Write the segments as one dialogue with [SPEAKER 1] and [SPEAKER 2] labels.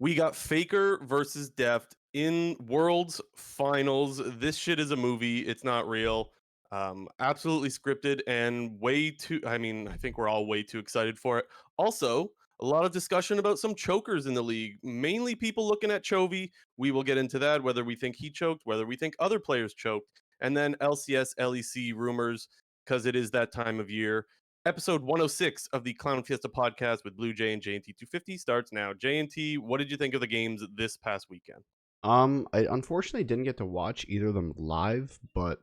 [SPEAKER 1] We got Faker versus Deft in Worlds Finals. This shit is a movie. It's not real. Absolutely scripted and way too. I mean, I think we're all way too excited for it. Also, a lot of discussion about some chokers in the league. Mainly people looking at CHOVY. We will get into that. Whether we think he choked, whether we think other players choked, and then LCS, LEC rumors because it is that time of year. Episode 106 of the Clown Fiesta podcast with Blue Jay and JNT 250 starts now. JNT, what did you think of the games this past weekend?
[SPEAKER 2] I unfortunately didn't get to watch either of them live, but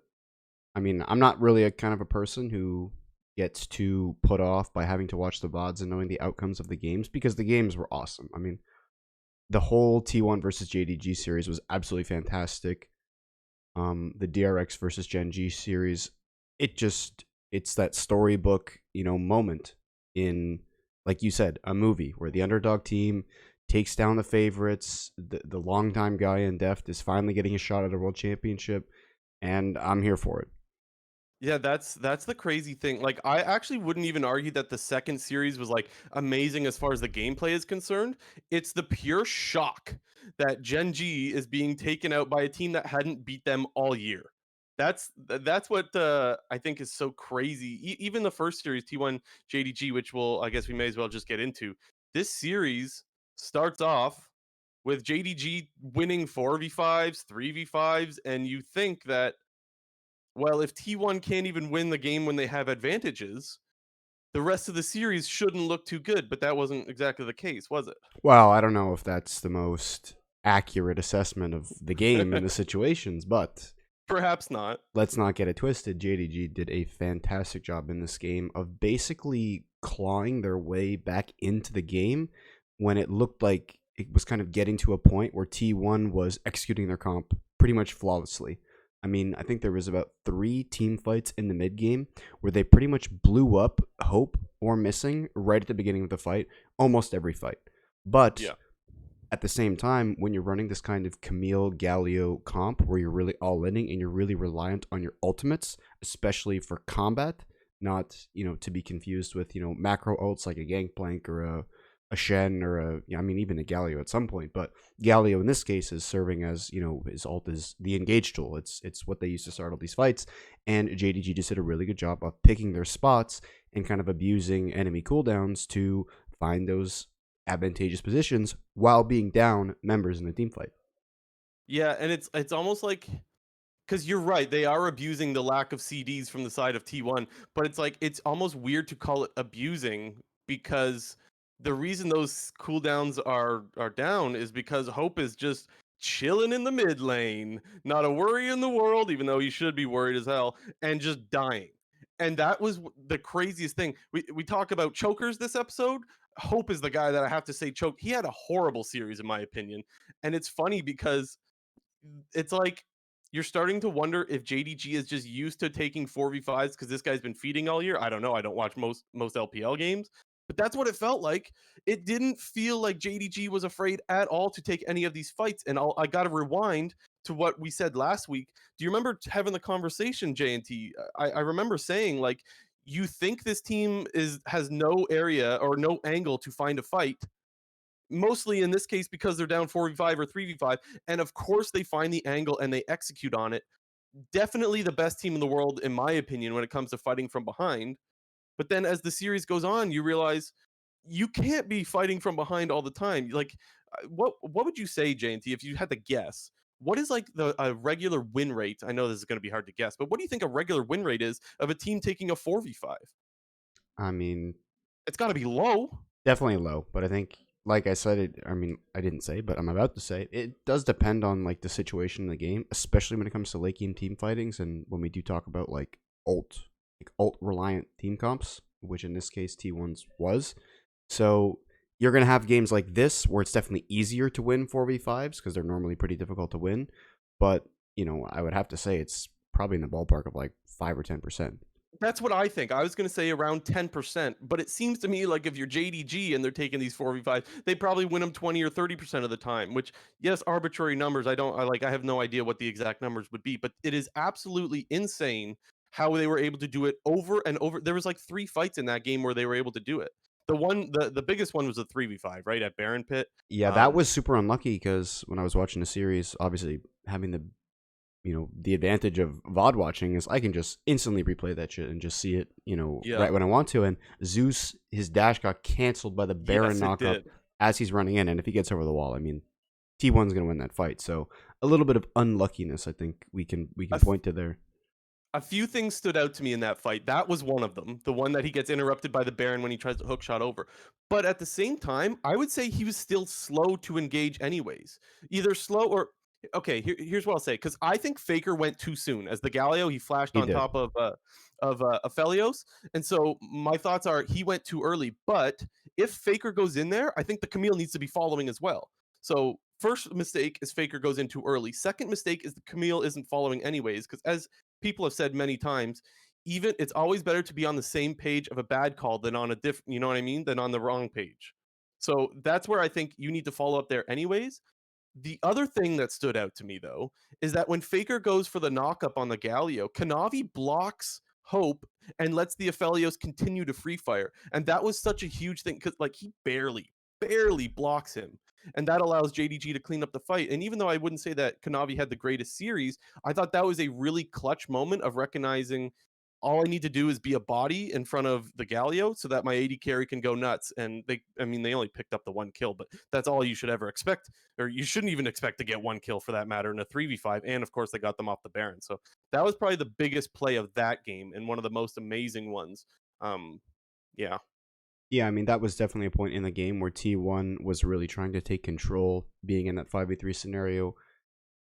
[SPEAKER 2] I mean, I'm not really a kind of a person who gets too put off by having to watch the VODs and knowing the outcomes of the games because the games were awesome. I mean, the whole T1 versus JDG series was absolutely fantastic. The DRX versus GenG series, it's that storybook, moment in, like you said, a movie where the underdog team takes down the favorites. The longtime guy in Deft is finally getting a shot at a world championship, and I'm here for it.
[SPEAKER 1] Yeah, that's the crazy thing. Like, I actually wouldn't even argue that the second series was like amazing as far as the gameplay is concerned. It's the pure shock that GenG is being taken out by a team that hadn't beat them all year. That's what I think is so crazy. Even the first series, T1 JDG, which I guess we may as well just get into. This series starts off with JDG winning 4v5s, 3v5s, and you think that, well, if T1 can't even win the game when they have advantages, the rest of the series shouldn't look too good, but that wasn't exactly the case, was
[SPEAKER 2] Well, I don't know if that's the most accurate assessment of the game and the
[SPEAKER 1] it?
[SPEAKER 2] situations, but
[SPEAKER 1] Perhaps not.
[SPEAKER 2] let's not get it twisted. JDG did a fantastic job in this game of basically clawing their way back into the game when it looked like it was kind of getting to a point where T1 was executing their comp pretty much flawlessly. I mean, I think there was about 3 team fights in the mid game where they pretty much blew up Hope or Missing right at the beginning of the fight, almost every fight. But
[SPEAKER 1] Yeah.
[SPEAKER 2] at the same time, when you're running this kind of Camille Galio comp where you're really all inning and you're really reliant on your ultimates, especially for combat, not, to be confused with, macro ults like a Gangplank or a Shen or I mean, even a Galio at some point. But Galio in this case is serving as, his ult is the engage tool. It's what they use to start all these fights. And JDG just did a really good job of picking their spots and kind of abusing enemy cooldowns to find those advantageous positions while being down members in the team fight.
[SPEAKER 1] Yeah, and it's almost like, because you're right, they are abusing the lack of CDs from the side of T1, but it's like it's almost weird to call it abusing because the reason those cooldowns are down is because Hope is just chilling in the mid lane, not a worry in the world, even though he should be worried as hell, and just dying. And that was the craziest thing. We talk about chokers this episode. Hope is the guy that I have to say choked. He had a horrible series in my opinion, and it's funny because it's like you're starting to wonder if JDG is just used to taking 4v5s because this guy's been feeding all year. I don't know. I don't watch most LPL games, but that's what it felt like. It didn't feel like JDG was afraid at all to take any of these fights. And I got to rewind to what we said last week. Do you remember having the conversation, JNT? I remember saying, like, you think this team has no area or no angle to find a fight, mostly in this case because they're down 4v5 or 3v5, and of course they find the angle and they execute on it. Definitely the best team in the world in my opinion when it comes to fighting from behind. But then as the series goes on, you realize you can't be fighting from behind all the time. Like, what would you say, JNT, if you had to guess? What is like the a regular win rate? I know this is going to be hard to guess, but what do you think a regular win rate is of a team taking a 4v5?
[SPEAKER 2] I mean,
[SPEAKER 1] It's got to be low.
[SPEAKER 2] definitely low, but I think, like I said, I mean, I didn't say, but I'm about to say, it does depend on like the situation in the game, especially when it comes to late game team fightings, and when we do talk about like ult reliant team comps, which in this case T1's was. So you're gonna have games like this where it's definitely easier to win 4v5s because they're normally pretty difficult to win, but I would have to say it's probably in the ballpark of like 5 or 10%.
[SPEAKER 1] That's what I think. I was gonna say around 10%, but it seems to me like if you're JDG and they're taking these 4v5, they probably win them 20 or 30% of the time, which, yes, arbitrary numbers. I have no idea what the exact numbers would be, but it is absolutely insane how they were able to do it over and over. There was like 3 fights in that game where they were able to do it. The biggest one was a 3v5, right, at Baron Pit.
[SPEAKER 2] Yeah, that was super unlucky because when I was watching the series, obviously having the advantage of VOD watching is I can just instantly replay that shit and just see it,
[SPEAKER 1] Yeah.
[SPEAKER 2] right when I want to. And Zeus, his dash got canceled by the Baron
[SPEAKER 1] Yes, it
[SPEAKER 2] knockup
[SPEAKER 1] did.
[SPEAKER 2] as he's running in, and if he gets over the wall, I mean, T1's gonna win that fight. So a little bit of unluckiness, I think we can
[SPEAKER 1] A
[SPEAKER 2] point to there.
[SPEAKER 1] A few things stood out to me in that fight. That was one of them. The one that he gets interrupted by the Baron when he tries to hook shot over. But at the same time, I would say he was still slow to engage anyways. Either slow or okay, here's what I'll say, because I think Faker went too soon. As the Galio, he flashed
[SPEAKER 2] He
[SPEAKER 1] on
[SPEAKER 2] did.
[SPEAKER 1] top of Aphelios. And so my thoughts are he went too early. But if Faker goes in there, I think the Camille needs to be following as well. So first mistake is Faker goes in too early. Second mistake is the Camille isn't following anyways, because as people have said many times, even it's always better to be on the same page of a bad call than on a different, you know what I mean, than on the wrong page. So that's where I think you need to follow up there anyways. The other thing that stood out to me though is that when Faker goes for the knock up on the Galio, Kanavi blocks Hope and lets the Aphelios continue to free fire. And that was such a huge thing because like he barely blocks him. And that allows JDG to clean up the fight. And even though I wouldn't say that Kanavi had the greatest series, I thought that was a really clutch moment of recognizing all I need to do is be a body in front of the Galio so that my AD carry can go nuts. And they only picked up the one kill, but that's all you should ever expect, or you shouldn't even expect to get one kill for that matter in a 3v5. And of course, they got them off the Baron. So that was probably the biggest play of that game and one of the most amazing ones. Um, yeah,
[SPEAKER 2] Yeah, I mean that was definitely a point in the game where T1 was really trying to take control, being in that 5v3 scenario,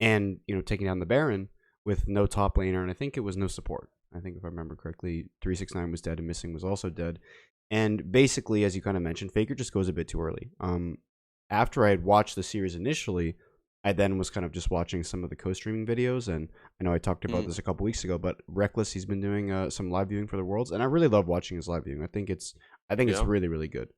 [SPEAKER 2] and taking down the Baron with no top laner, and I think it was no support. I think if I remember correctly, 369 was dead and Missing was also dead. And basically, as you kind of mentioned, Faker just goes a bit too early. After I had watched the series initially, I then was kind of just watching some of the co-streaming videos, and I know I talked about this a couple weeks ago, but Reckless, he's been doing some live viewing for the Worlds, and I really love watching his live viewing. I think it's
[SPEAKER 1] yeah.
[SPEAKER 2] really, really good.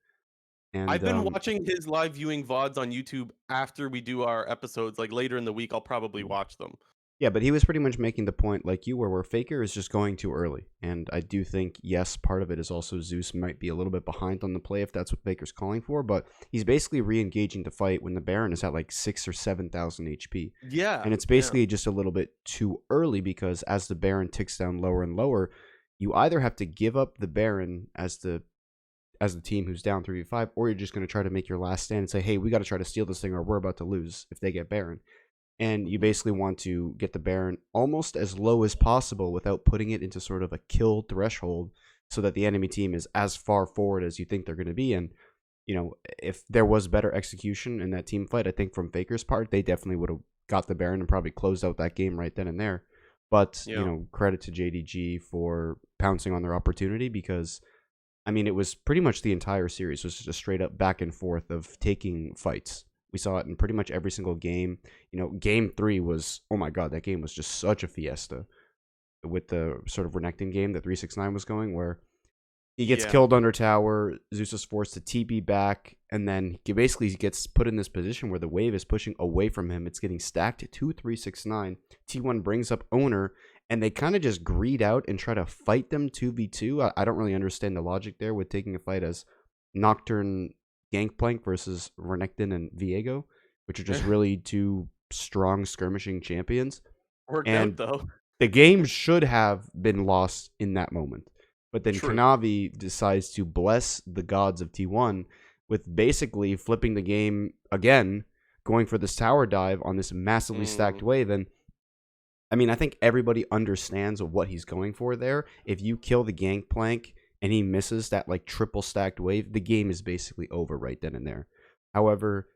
[SPEAKER 2] And
[SPEAKER 1] I've been watching his live viewing VODs on YouTube after we do our episodes. Like later in the week, I'll probably watch them.
[SPEAKER 2] yeah, but he was pretty much making the point like you were, where Faker is just going too early. And I do think, yes, part of it is also Zeus might be a little bit behind on the play if that's what Faker's calling for, but he's basically re-engaging the fight when the Baron is at like 6 or 7,000 HP.
[SPEAKER 1] Yeah,
[SPEAKER 2] And it's
[SPEAKER 1] yeah.
[SPEAKER 2] basically just a little bit too early because as the Baron ticks down lower and lower, you either have to give up the Baron as the team who's down 3v5, or you're just going to try to make your last stand and say, hey, we got to try to steal this thing or we're about to lose if they get Baron. And you basically want to get the Baron almost as low as possible without putting it into sort of a kill threshold so that the enemy team is as far forward as you think they're going to be. And, if there was better execution in that team fight, I think from Faker's part, they definitely would have got the Baron and probably closed out that game right then and there. But,
[SPEAKER 1] Yeah.
[SPEAKER 2] credit to JDG for pouncing on their opportunity because, I mean, it was pretty much the entire series was just a straight up back and forth of taking fights. We saw it in pretty much every single game. Game 3 was, oh my god, that game was just such a fiesta with the sort of Renekton game that 369 was going, where he gets
[SPEAKER 1] Yeah.
[SPEAKER 2] killed under tower, Zeus is forced to TP back, and then he basically gets put in this position where the wave is pushing away from him. It's getting stacked to 369. T1 brings up Owner, and they kind of just greed out and try to fight them 2v2. I don't really understand the logic there with taking a fight as Nocturne Gangplank versus Renekton and Viego, which are just really two strong skirmishing champions.
[SPEAKER 1] Worked out
[SPEAKER 2] And
[SPEAKER 1] though.
[SPEAKER 2] the game should have been lost in that moment. But then
[SPEAKER 1] True.
[SPEAKER 2] Kanavi decides to bless the gods of T1 with basically flipping the game again, going for this tower dive on this massively stacked wave. And I mean, I think everybody understands what he's going for there. If you kill the Gangplank and he misses that like triple stacked wave, the game is basically over right then and there. However,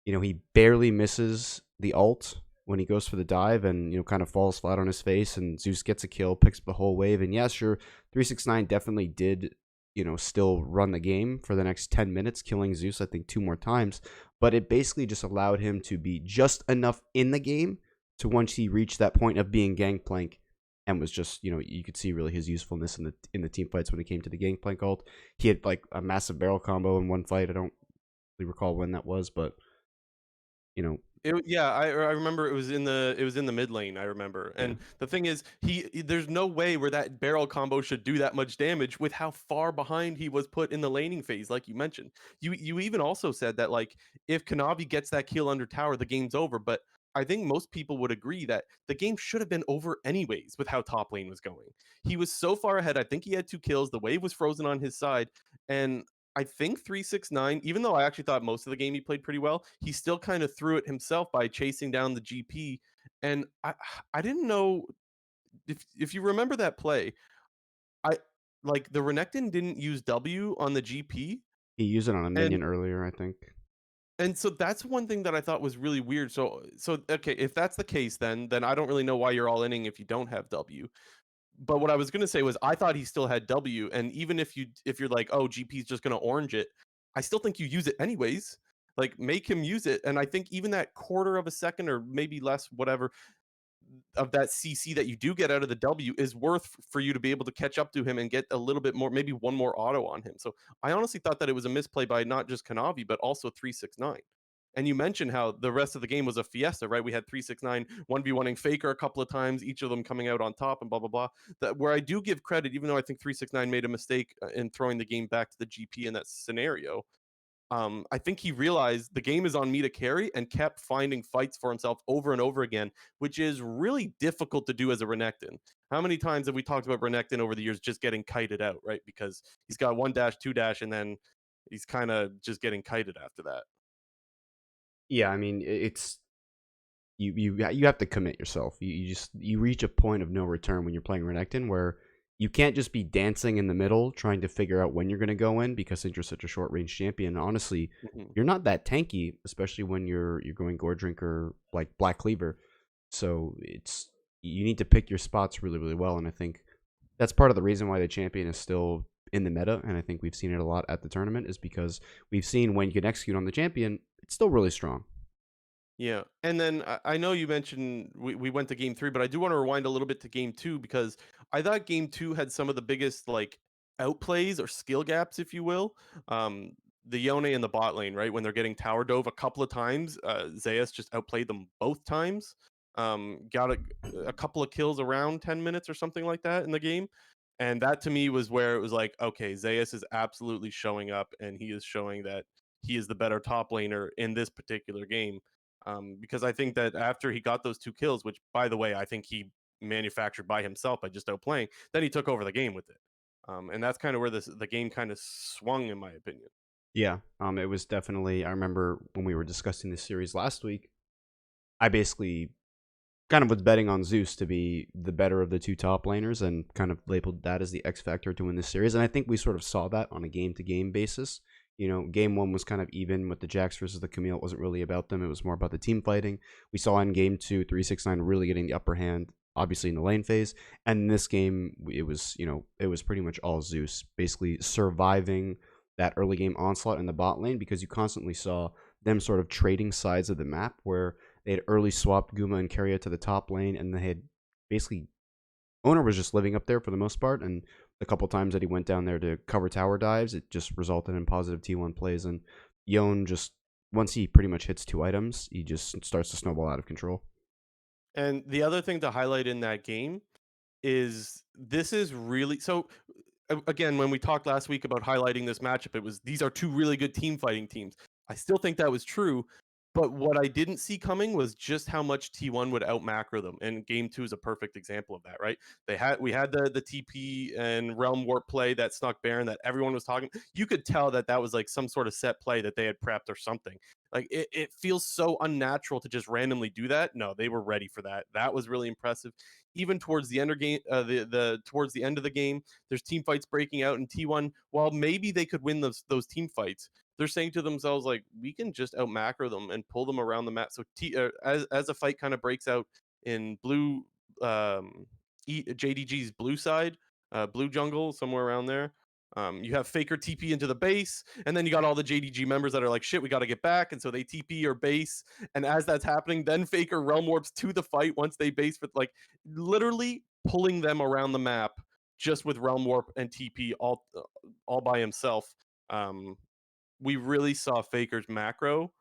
[SPEAKER 2] he barely misses the ult when he goes for the dive and, kind of falls flat on his face, and Zeus gets a kill, picks up the whole wave. And yeah, sure, 369 definitely did, still run the game for the next 10 minutes, killing Zeus, I think, 2 more times. But it basically just allowed him to be just enough in the game to once he reached that point of being Gangplank and was just, you could see really his usefulness in the team fights when it came to the Gangplank ult. He had like a massive barrel combo in one fight. I don't really recall when that was, but
[SPEAKER 1] Yeah, I remember it was in the mid lane, I remember.
[SPEAKER 2] Yeah.
[SPEAKER 1] And the thing is, there's no way where that barrel combo should do that much damage with how far behind he was put in the laning phase, like you mentioned. You even also said that like if Kanavi gets that kill under tower, the game's over. But I think most people would agree that the game should have been over anyways with how top lane was going. He was so far ahead. I think he had 2 kills. The wave was frozen on his side, and I think 369, even though I actually thought most of the game he played pretty well, he still kind of threw it himself by chasing down the GP. And I didn't know if you remember that play. I like the Renekton didn't use W on the GP,
[SPEAKER 2] He used it on a
[SPEAKER 1] and
[SPEAKER 2] minion earlier, I think.
[SPEAKER 1] so that's one thing that I thought was really weird. So okay, if that's the case, then I don't really know why you're all inning if you don't have W. But what I was gonna say was I thought he still had W, and even if you're like, oh, GP's just gonna orange it, I still think you use it anyways. Like make him use it, and I think even that quarter of a second or maybe less, whatever, of that CC that you do get out of the W is worth for you to be able to catch up to him and get a little bit more, maybe one more auto on him. So I honestly thought that it was a misplay by not just Kanavi but also 369. And you mentioned how the rest of the game was a fiesta, right? We had 369 1v1ing FAKER a couple of times, each of them coming out on top and blah blah blah. That where I do give credit, even though I think 369 made a mistake in throwing the game back to the GP in that scenario. I think he realized the game is on me to carry and kept finding fights for himself over and over again, which is really difficult to do as a Renekton. How many times have we talked about Renekton over the years just getting kited out, right? Because he's got one dash, two dash, and then he's kind of just getting kited after that.
[SPEAKER 2] Yeah, I mean, it's you have to commit yourself. You reach a point of no return when you're playing Renekton where you can't just be dancing in the middle trying to figure out when you're going to go in because since you're such a short range champion. Honestly,
[SPEAKER 1] Mhm.
[SPEAKER 2] you're not that tanky, especially when you're going Gore Drinker like Black Cleaver. So it's you need to pick your spots really really well, and I think that's part of the reason why the champion is still in the meta, and I think we've seen it a lot at the tournament is because we've seen when you can execute on the champion, it's still really strong.
[SPEAKER 1] Yeah. And then I know you mentioned we went to game three, but I do want to rewind a little bit to game two because I thought game two had some of the biggest like outplays or skill gaps, if you will. Um, the Yone in the bot lane, right? When they're getting tower dove a couple of times, Zeus just outplayed them both times. Got a couple of kills around 10 minutes or something like that in the game. And that to me was where it was like, okay, Zeus is absolutely showing up and he is showing that he is the better top laner in this particular game, because I think that after he got those 2 kills, which by the way I think he manufactured by himself by just outplaying, then he took over the game with it, and that's kind of where the game kind of swung, in my opinion.
[SPEAKER 2] Yeah, it was definitely. I remember when we were discussing this series last week. I basically kind of was betting on Zeus to be the better of the two top laners and kind of labeled that as the X factor to win this series. And I think we sort of saw that on a game to game basis. Game one was kind of even with the Jax versus the Camille. It wasn't really about them. It was more about the team fighting. We saw in game two, 369 really getting the upper hand, obviously in the lane phase. And in this game, it was pretty much all Zeus, basically surviving that early game onslaught in the bot lane because you constantly saw them sort of trading sides of the map where they had early swapped Guma and Keria to the top lane, and they had basically Owner was just living up there for the most part. And the couple times that he went down there to cover tower dives, it just resulted in positive T1 plays. And Yon just once he pretty much hits 2 items, he just starts to snowball out of control.
[SPEAKER 1] And the other thing to highlight in that game is this is really so again, when we talked last week about highlighting this matchup, it was these are two really good team fighting teams. I still think that was true, but what I didn't see coming was just how much T1 would out macro them. And game two is a perfect example of that, right? We had the TP and Realm Warp play that snuck Baron that everyone was talking. You could tell that that was like some sort of set play that they had prepped or something. Like it feels so unnatural to just randomly do that. No, they were ready for that. That was really impressive. Even towards the end of game, the towards the end of the game, there's team fights breaking out in T1. While maybe they could win those team fights, they're saying to themselves like, we can just out macro them and pull them around the map. So as a fight kind of breaks out in blue, JDG's blue side, blue jungle, somewhere around there. You have Faker TP into the base, and then you got all the JDG members that are like, shit, we got to get back. And so they TP or base. And as that's happening, then Faker realm warps to the fight once they base, with like literally pulling them around the map just with realm warp and TP all by himself. Um, we really saw Faker's macro.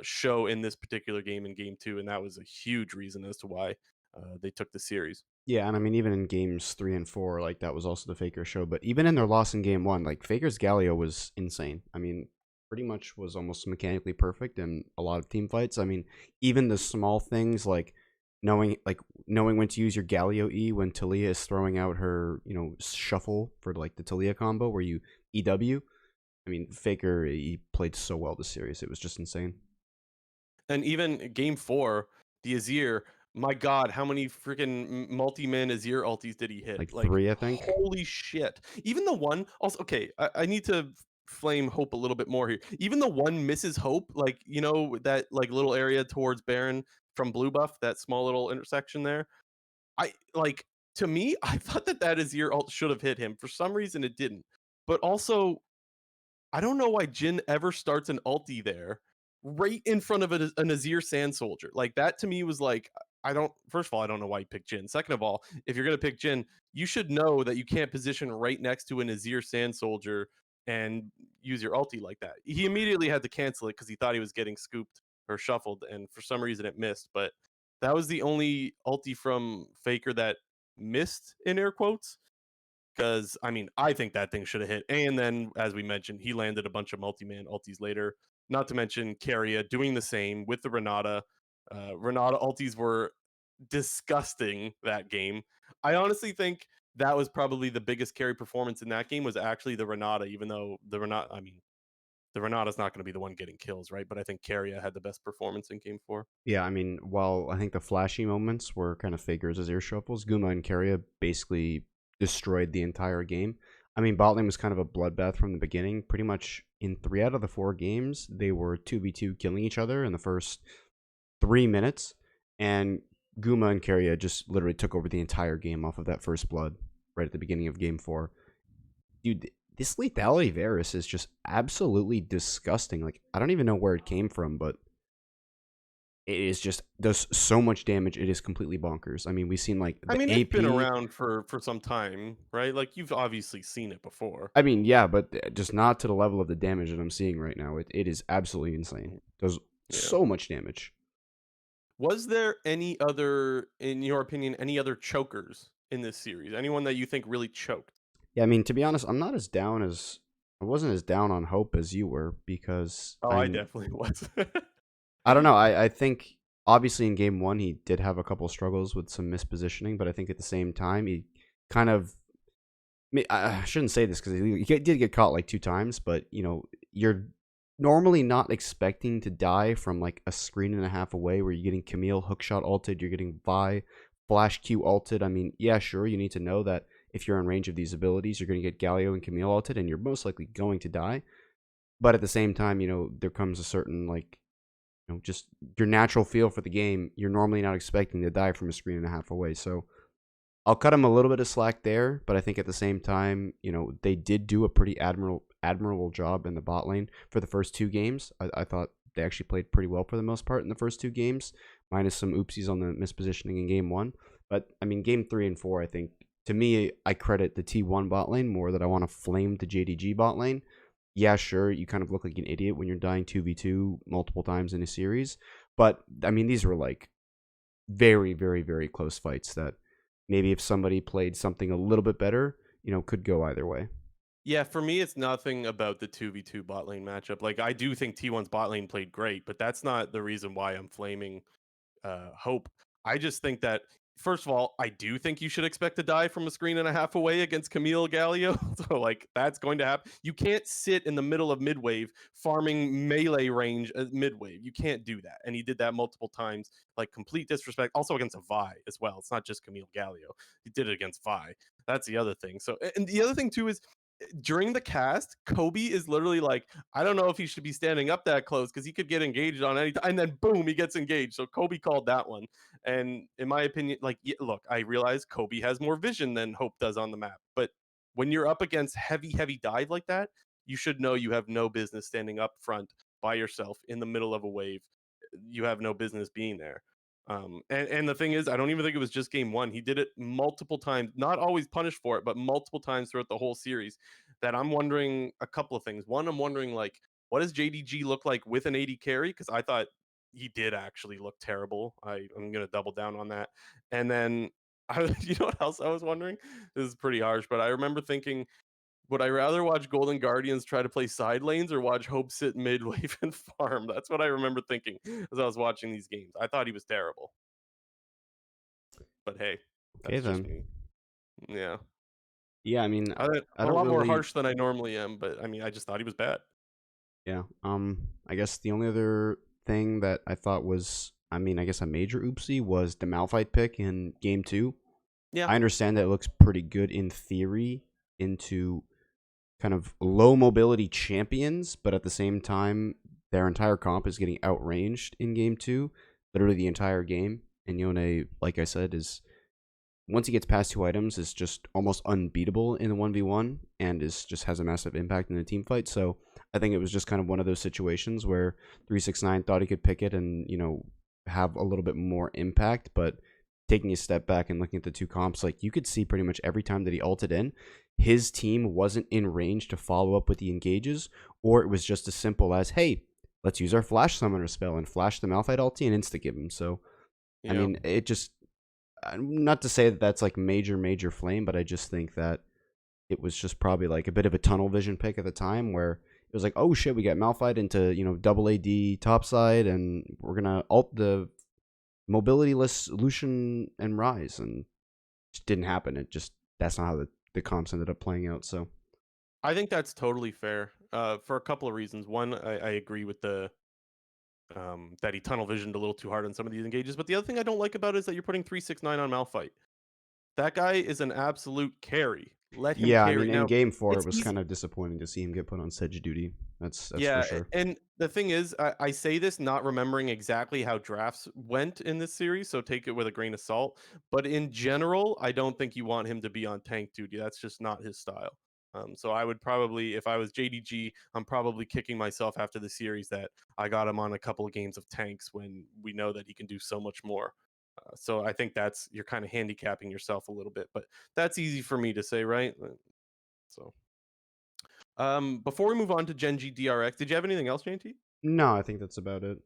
[SPEAKER 1] show in this particular game in game two, and that was a huge reason as to why they took the series.
[SPEAKER 2] Yeah, and I mean, even in games 3 and 4, like that was also the Faker show. But even in their loss in game 1, like Faker's Galio was insane. I mean, pretty much was almost mechanically perfect in a lot of team fights. I mean, even the small things like knowing when to use your Galio E when Talia is throwing out her, shuffle for like the Talia combo where you EW. I mean, Faker, he played so well this series. It was just insane.
[SPEAKER 1] And even game four, the Azir, my God, how many freaking multi-man Azir ultis did he hit?
[SPEAKER 2] Like
[SPEAKER 1] Like,
[SPEAKER 2] 3, I think.
[SPEAKER 1] holy shit. Even the one, also, okay, I need to flame Hope a little bit more here. Even the one misses Hope, like, that like little area towards Baron from blue buff, that small little intersection there. I like, to me, I thought that Azir ult should have hit him. For some reason, it didn't. But also, I don't know why Jin ever starts an ulti there right in front of a Azir Sand Soldier. Like that to me was like, I don't, first of all, I don't know why you picked Jin. Second of all, if you're going to pick Jin, you should know that you can't position right next to an Azir Sand Soldier and use your ulti like that. He immediately had to cancel it because he thought he was getting scooped or shuffled, and for some reason it missed. But that was the only ulti from Faker that missed, in air quotes. Because I mean, I think that thing should have hit. And then, as we mentioned, he landed a bunch of multi-man ultis later. Not to mention Keria doing the same with the Renata. Renata ultis were disgusting that game. I honestly think that was probably the biggest carry performance in that game was actually the Renata, even though I mean, the Renata's not going to be the one getting kills, right? But I think Keria had the best performance in game four.
[SPEAKER 2] Yeah, I mean, while I think the flashy moments were kind of Faker's as air shuffles, Guma and Keria basically destroyed the entire game. I mean, bot lane was kind of a bloodbath from the beginning. Pretty much in 3 out of the 4 games, they were 2v2 killing each other in the first 3 minutes, and Guma and Keria just literally took over the entire game off of that first blood right at the beginning of game 4. Dude, this lethality Varus is just absolutely disgusting. Like, I don't even know where it came from, but it is just does so much damage. It is completely bonkers. I mean, we've seen like
[SPEAKER 1] I
[SPEAKER 2] the
[SPEAKER 1] mean, it's been
[SPEAKER 2] AP.
[SPEAKER 1] around for some time, right? Like you've obviously seen it before.
[SPEAKER 2] I mean, yeah, but just not to the level of the damage that I'm seeing right now. It is absolutely insane. Does
[SPEAKER 1] Yeah.
[SPEAKER 2] so much damage.
[SPEAKER 1] Was there any other, in your opinion, any other chokers in this series? Anyone that you think really choked?
[SPEAKER 2] Yeah, I mean, to be honest, I wasn't as down on Hope as you were because
[SPEAKER 1] Oh, I definitely was.
[SPEAKER 2] I don't know. I think obviously in game 1 he did have a couple struggles with some mispositioning, but I think at the same time he kind of I shouldn't say this because he did get caught like 2 times, but you're normally not expecting to die from like a screen and a half away where you're getting Camille hookshot ulted, you're getting Vi flash Q ulted. I mean, yeah, sure, you need to know that if you're in range of these abilities, you're going to get Galio and Camille ulted, and you're most likely going to die. But at the same time, there comes a certain like just your natural feel for the game. You're normally not expecting to die from a screen and a half away, so I'll cut him a little bit of slack there, but I think at the same time, they did do a pretty admirable job in the bot lane for the first 2 games. I thought they actually played pretty well for the most part in the first 2 games, minus some oopsies on the mispositioning in game 1. But I mean, game 3 and 4, I think to me, I credit the T1 bot lane more that I want to flame the JDG bot lane. Yeah, sure, you kind of look like an idiot when you're dying 2v2 multiple times in a series, but I mean, these were like very, very, very close fights that maybe if somebody played something a little bit better, could go either way.
[SPEAKER 1] Yeah, for me, it's nothing about the 2v2 bot lane matchup. Like, I do think T1's bot lane played great, but that's not the reason why I'm flaming Hope. I just think that, first of all, I do think you should expect to die from a screen and a half away against Camille Galio. So, like, that's going to happen. You can't sit in the middle of midwave farming melee range at midwave. You can't do that. And he did that multiple times, like, complete disrespect. Also against a Vi as well. It's not just Camille Galio. He did it against Vi. That's the other thing. So, and the other thing, too, is during the cast, Kobe is literally like, I don't know if he should be standing up that close because he could get engaged on any time. And then boom, he gets engaged. So Kobe called that one. And in my opinion, like, yeah, look, I realize Kobe has more vision than Hope does on the map. But when you're up against heavy dive like that, you should know you have no business standing up front by yourself in the middle of a wave. You have no business being there. And the thing is, I don't even think it was just game 1. He did it multiple times, not always punished for it, but multiple times throughout the whole series. That I'm wondering a couple of things. One, I'm wondering like, what does JDG look like with an AD carry? Because I thought he did actually look terrible. I'm gonna double down on that. And then you know what else I was wondering? This is pretty harsh, but I remember thinking, would I rather watch Golden Guardians try to play side lanes or watch Hope sit mid wave and farm? That's what I remember thinking as I was watching these games. I thought he was terrible, but hey,
[SPEAKER 2] Okay
[SPEAKER 1] that's just
[SPEAKER 2] then.
[SPEAKER 1] me. Yeah,
[SPEAKER 2] Yeah, I mean,
[SPEAKER 1] I'm
[SPEAKER 2] I
[SPEAKER 1] a
[SPEAKER 2] don't
[SPEAKER 1] lot more
[SPEAKER 2] really.
[SPEAKER 1] harsh than I normally am, but I mean, I just thought he was bad.
[SPEAKER 2] Yeah. I guess the only other thing that I thought was, I mean, I guess a major oopsie was the Malphite pick in game two.
[SPEAKER 1] Yeah,
[SPEAKER 2] I understand that it looks pretty good in theory into kind of low mobility champions, but at the same time, their entire comp is getting outranged in game two, literally the entire game. And Yone, like I said, is once he gets past two items, is just almost unbeatable in the 1v1 and is just has a massive impact in the team fight. So I think it was just kind of one of those situations where 369 thought he could pick it and, have a little bit more impact, but taking a step back and looking at the two comps, like you could see pretty much every time that he ulted in, his team wasn't in range to follow up with the engages, or it was just as simple as, hey, let's use our flash summoner spell and flash the Malphite ulti and insta give him. So I
[SPEAKER 1] yeah.
[SPEAKER 2] mean, it just not to say that that's like major flame, but I just think that it was just probably like a bit of a tunnel vision pick at the time where it was like, oh shit, we got Malphite into double AD topside, and we're gonna ult the mobility-less Lucian and Rise, and it just didn't happen. It just that's not how the comps ended up playing out. So
[SPEAKER 1] I think that's totally fair. For a couple of reasons. One, I agree with the that he tunnel visioned a little too hard on some of these engages. But the other thing I don't like about it is that you're putting 369 on Malphite. That guy is an absolute carry. Let him
[SPEAKER 2] yeah, I mean,
[SPEAKER 1] carry.
[SPEAKER 2] in
[SPEAKER 1] Now,
[SPEAKER 2] game four, it
[SPEAKER 1] it's
[SPEAKER 2] was
[SPEAKER 1] easy.
[SPEAKER 2] kind of disappointing to see him get put on Sedge duty. That's for
[SPEAKER 1] Yeah,
[SPEAKER 2] sure.
[SPEAKER 1] and the thing is, I say this not remembering exactly how drafts went in this series, so take it with a grain of salt. But in general, I don't think you want him to be on tank duty. That's just not his style. So I would probably, if I was JDG, I'm probably kicking myself after the series that I got him on a couple of games of tanks when we know that he can do so much more. So I think that's you're kind of handicapping yourself a little bit, but that's easy for me to say, right? So before we move on to GenG DRX, did you have anything else, JT?
[SPEAKER 2] No, I think that's about it.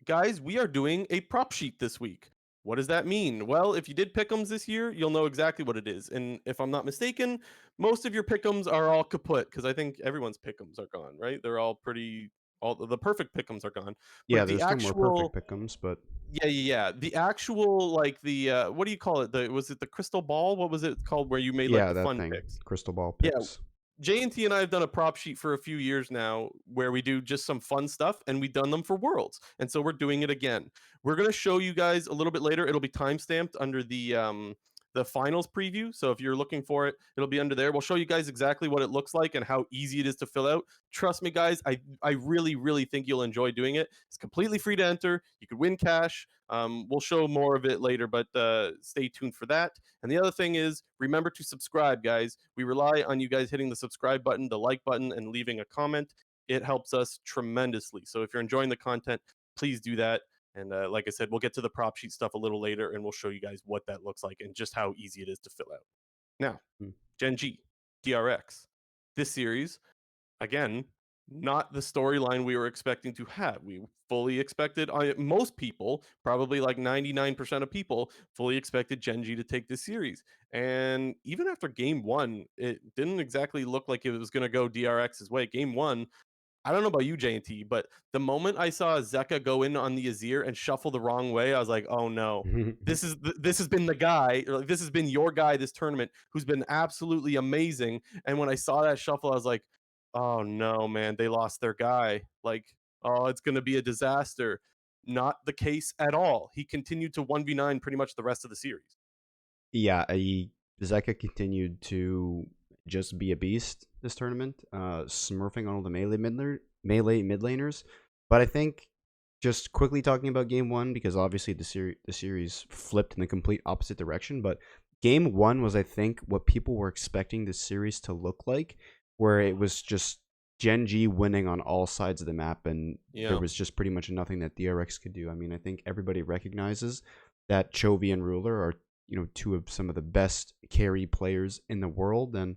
[SPEAKER 1] Guys, we are doing a prop sheet this week. What does that mean? Well, if you did pick'ems this year, you'll know exactly what it is. And if I'm not mistaken, most of your pick'ems are all kaput because I think everyone's pick'ems are gone, right? They're all pretty. All the perfect pick'ems are gone,
[SPEAKER 2] Yeah,
[SPEAKER 1] but the
[SPEAKER 2] there's still more perfect
[SPEAKER 1] actual
[SPEAKER 2] pick'ems, but
[SPEAKER 1] yeah. The actual like the what do you call it? The was it the crystal ball? What was it called where you made like
[SPEAKER 2] yeah,
[SPEAKER 1] the
[SPEAKER 2] that
[SPEAKER 1] fun
[SPEAKER 2] thing,
[SPEAKER 1] picks?
[SPEAKER 2] crystal ball
[SPEAKER 1] Yeah,
[SPEAKER 2] picks.
[SPEAKER 1] J&T and I have done a prop sheet for a few years now where we do just some fun stuff and we've done them for Worlds. And so we're doing it again. We're going to show you guys a little bit later. It'll be timestamped under the finals preview. So if you're looking for it, it'll be under there. We'll show you guys exactly what it looks like and how easy it is to fill out. Trust me guys, I really think you'll enjoy doing it. It's completely free to enter. You could win cash. We'll show more of it later, but stay tuned for that. And the other thing is, remember to subscribe, guys. We rely on you guys hitting the subscribe button, the like button, and leaving a comment. It helps us tremendously. So if you're enjoying the content, please do that. And like I said, we'll get to the prop sheet stuff a little later, and we'll show you guys what that looks like and just how easy it is to fill out. Now,
[SPEAKER 2] Hmm.
[SPEAKER 1] GenG, DRX. This series again, not the storyline we were expecting to have. We fully expected, most people, probably like 99% of people, fully expected GenG to take this series. And even after game one, it didn't exactly look like it was going to go DRX's way. Game one, I don't know about you, J&T, but the moment I saw Zeka go in on the Azir and shuffle the wrong way, I was like, oh no. This has been the guy, or like this has been your guy this tournament who's been absolutely amazing. And when I saw that shuffle, I was like, oh no, man, they lost their guy. Like, oh, it's gonna be a disaster. Not the case at all. He continued to 1v9 pretty much the rest of the series.
[SPEAKER 2] Yeah, Zeka continued to just be a beast this tournament, smurfing on all the melee mid laners. But I think just quickly talking about game one, because obviously the series flipped in the complete opposite direction. But game one was, I think, what people were expecting this series to look like, where it was just GenG winning on all sides of the map, and there
[SPEAKER 1] Yeah.
[SPEAKER 2] was just pretty much nothing that DRX could do. I mean, I think everybody recognizes that CHOVY and Ruler are two of some of the best carry players in the world, and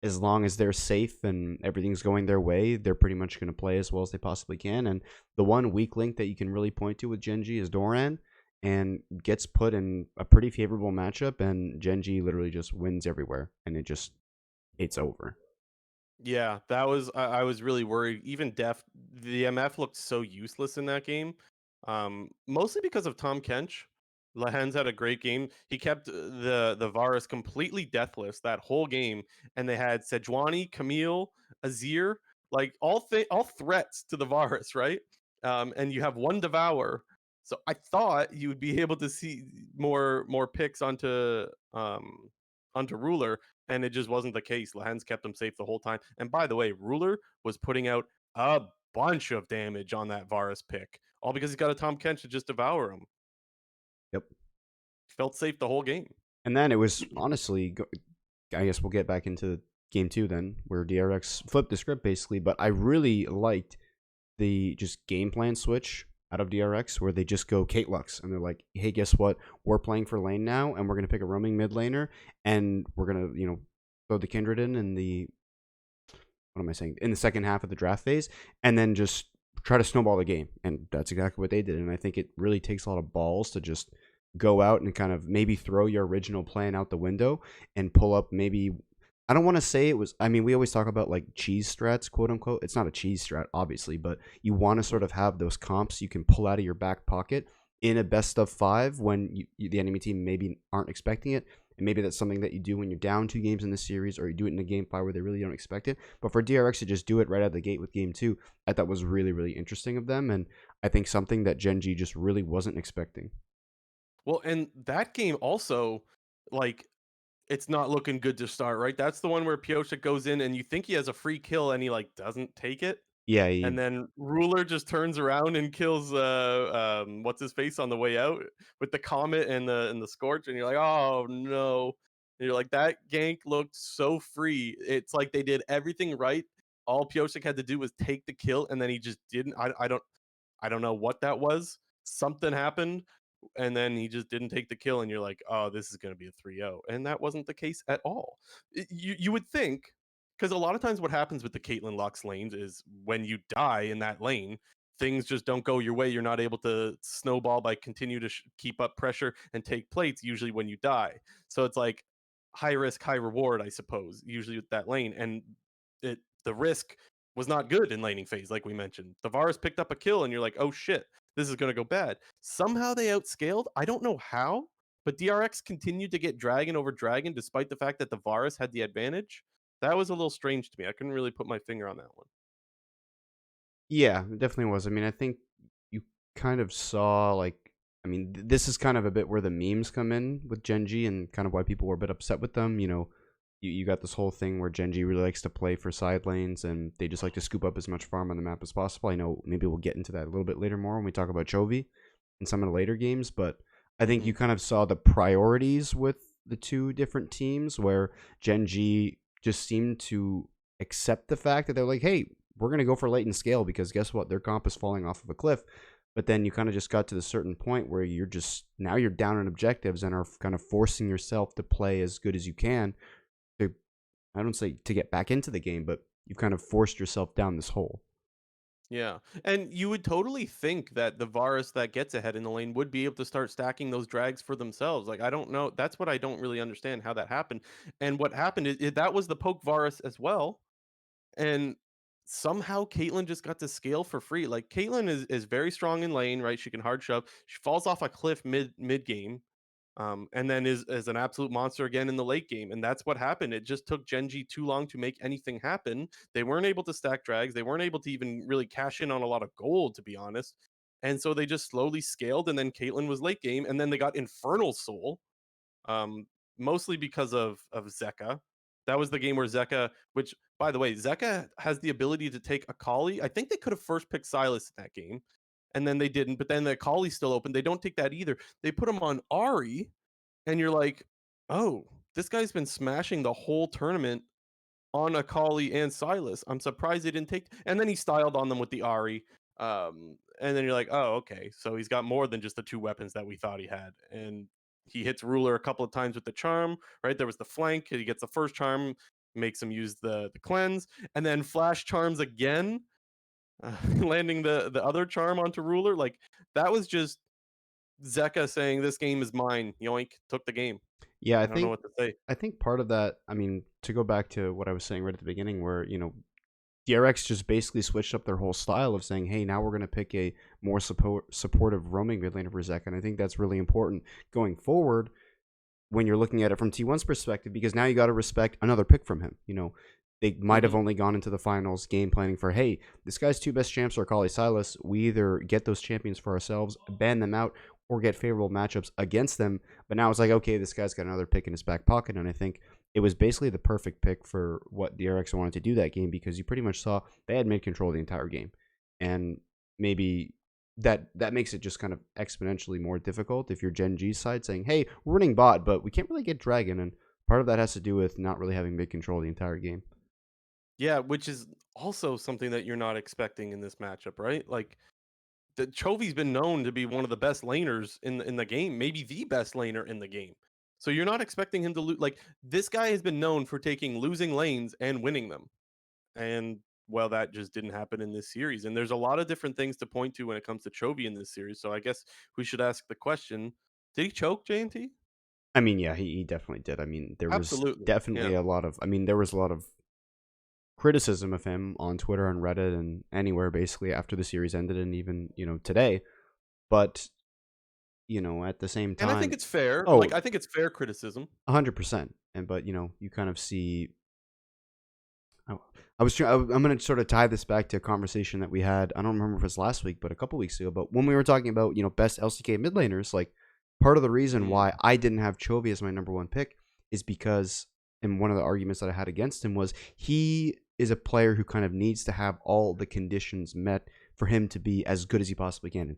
[SPEAKER 2] as long as they're safe and everything's going their way, they're pretty much going to play as well as they possibly can. And the one weak link that you can really point to with GenG is Doran, and gets put in a pretty favorable matchup, and GenG literally just wins everywhere, and it's over.
[SPEAKER 1] Yeah, that was I was really worried. Even Deft, the MF looked so useless in that game. Mostly because of Tom Kench. Lehens had a great game. He kept the Varus completely deathless that whole game, and they had Sejuani, Camille, Azir, like all threats to the Varus, right? And you have one Devour. So I thought you would be able to see more picks onto Ruler, and it just wasn't the case. Lehens kept him safe the whole time. And by the way, Ruler was putting out a bunch of damage on that Varus pick, all because he's got a Tom Kench to just devour him.
[SPEAKER 2] Yep.
[SPEAKER 1] Felt safe the whole game.
[SPEAKER 2] And then it was honestly, I guess we'll get back into game two then, where DRX flipped the script basically. But I really liked the just game plan switch out of DRX, where they just go Kate Lux, and they're like, hey, guess what? We're playing for lane now, and we're gonna pick a roaming mid laner, and we're gonna throw the Kindred in the what am I saying, in the second half of the draft phase, and then just try to snowball the game. And that's exactly what they did. And I think it really takes a lot of balls to just go out and kind of maybe throw your original plan out the window and pull up maybe. I don't want to say it was. I mean, we always talk about like cheese strats, quote unquote. It's not a cheese strat, obviously, but you want to sort of have those comps you can pull out of your back pocket in a best of five when the enemy team maybe aren't expecting it. And maybe that's something that you do when you're down 2 games in the series, or you do it in a game 5 where they really don't expect it. But for DRX to just do it right out of the gate with game 2, I thought was really, really interesting of them. And I think something that GenG just really wasn't expecting.
[SPEAKER 1] Well, and that game also, like, it's not looking good to start, right? That's the one where Piotr goes in and you think he has a free kill and he like doesn't take it.
[SPEAKER 2] Yeah,
[SPEAKER 1] And then Ruler just turns around and kills what's his face on the way out with the comet and the scorch, and you're like, oh no. And you're like, that gank looked so free. It's like they did everything right. All Piosik had to do was take the kill, and then he just didn't. I don't know what that was. Something happened, and then he just didn't take the kill, and you're like, oh, this is going to be a 3-0. And that wasn't the case at all. You would think, because a lot of times what happens with the Caitlyn Lux lanes is when you die in that lane, things just don't go your way. You're not able to snowball by continue to keep up pressure and take plates usually when you die. So it's like high risk, high reward, I suppose, usually with that lane. And the risk was not good in laning phase, like we mentioned. The Varus picked up a kill, and you're like, oh shit, this is going to go bad. Somehow they outscaled. I don't know how, but DRX continued to get dragon over dragon despite the fact that the Varus had the advantage. That was a little strange to me. I couldn't really put my finger on that one.
[SPEAKER 2] Yeah, it definitely was. I mean, I think you kind of saw like, I mean, this is kind of a bit where the memes come in with GenG and kind of why people were a bit upset with them. You got this whole thing where GenG really likes to play for side lanes, and they just like to scoop up as much farm on the map as possible. I know maybe we'll get into that a little bit later more when we talk about CHOVY in some of the later games, but I think
[SPEAKER 1] Mm-hmm.
[SPEAKER 2] you kind of saw the priorities with the two different teams where GenG just seemed to accept the fact that they're like, hey, we're going to go for late and scale because guess what? Their comp is falling off of a cliff. But then you kind of just got to the certain point where you're just now you're down on objectives and are kind of forcing yourself to play as good as you can to, I don't say to get back into the game, but you've kind of forced yourself down this hole.
[SPEAKER 1] Yeah. And you would totally think that the Varus that gets ahead in the lane would be able to start stacking those drags for themselves. Like, I don't know. That's what I don't really understand how that happened. And what happened is that was the poke Varus as well. And somehow Caitlyn just got to scale for free. Like Caitlyn is very strong in lane, right? She can hard shove. She falls off a cliff mid game, and then is an absolute monster again in the late game. And that's what happened. It just took GenG too long to make anything happen. They weren't able to stack drags. They weren't able to even really cash in on a lot of gold, to be honest. And so they just slowly scaled. And then Caitlyn was late game, and then they got Infernal Soul, um, mostly because of Zeka. That was the game where Zeka, which by the way, Zeka has the ability to take Akali. I think they could have first picked Silas in that game, and then they didn't. But then the Akali's still open. They don't take that either. They put him on Ari, and you're like, oh, this guy's been smashing the whole tournament on Akali and Silas. I'm surprised they didn't take. And then he styled on them with the Ari. And then you're like, oh, okay. So he's got more than just the 2 weapons that we thought he had. And he hits Ruler a couple of times with the charm, right? There was the flank. He gets the first charm. makes him use the cleanse, and then flash charms again, landing the other charm onto Ruler. Like that was just Zeka saying, "This game is mine." Yoink, took the game.
[SPEAKER 2] Yeah,
[SPEAKER 1] I don't know what to say.
[SPEAKER 2] I think part of that, I mean, to go back to what I was saying right at the beginning, where DRX just basically switched up their whole style of saying, "Hey, now we're going to pick a more supportive roaming mid laner for Zeka," and I think that's really important going forward when you're looking at it from T1's perspective, because now you got to respect another pick from him. They might have
[SPEAKER 1] Mhm.
[SPEAKER 2] only gone into the finals game planning for, hey, this guy's two best champs are Kali Silas. We either get those champions for ourselves, ban them out, or get favorable matchups against them. But now it's like, okay, this guy's got another pick in his back pocket. And I think it was basically the perfect pick for what the RX wanted to do that game, because you pretty much saw they had mid control the entire game. And maybe that makes it just kind of exponentially more difficult if you're GenG's side saying, hey, we're running bot, but we can't really get Dragon. And part of that has to do with not really having mid control the entire game.
[SPEAKER 1] Yeah, which is also something that you're not expecting in this matchup, right? Like the Chovy's been known to be one of the best laners in the game, maybe the best laner in the game. So you're not expecting him to lose. Like this guy has been known for taking losing lanes and winning them. And well, that just didn't happen in this series. And there's a lot of different things to point to when it comes to Chovy in this series. So I guess we should ask the question: did he choke JNT?
[SPEAKER 2] I mean, yeah, he definitely did. I mean, there was
[SPEAKER 1] Absolutely.
[SPEAKER 2] definitely
[SPEAKER 1] Yeah.
[SPEAKER 2] a lot of, I mean, there was a lot of criticism of him on Twitter and Reddit and anywhere basically after the series ended, and even, today. But, at the same
[SPEAKER 1] And I think
[SPEAKER 2] time,
[SPEAKER 1] it's fair. Like
[SPEAKER 2] oh,
[SPEAKER 1] I think it's fair criticism.
[SPEAKER 2] 100%. And, but, you kind of see, oh, I'm going to sort of tie this back to a conversation that we had. I don't remember if it was last week, but a couple weeks ago. But when we were talking about, best LCK mid laners, like part of the reason
[SPEAKER 1] Mm,
[SPEAKER 2] why I didn't have Chovy as my number one pick is because, and one of the arguments that I had against him was he is a player who kind of needs to have all the conditions met for him to be as good as he possibly can. And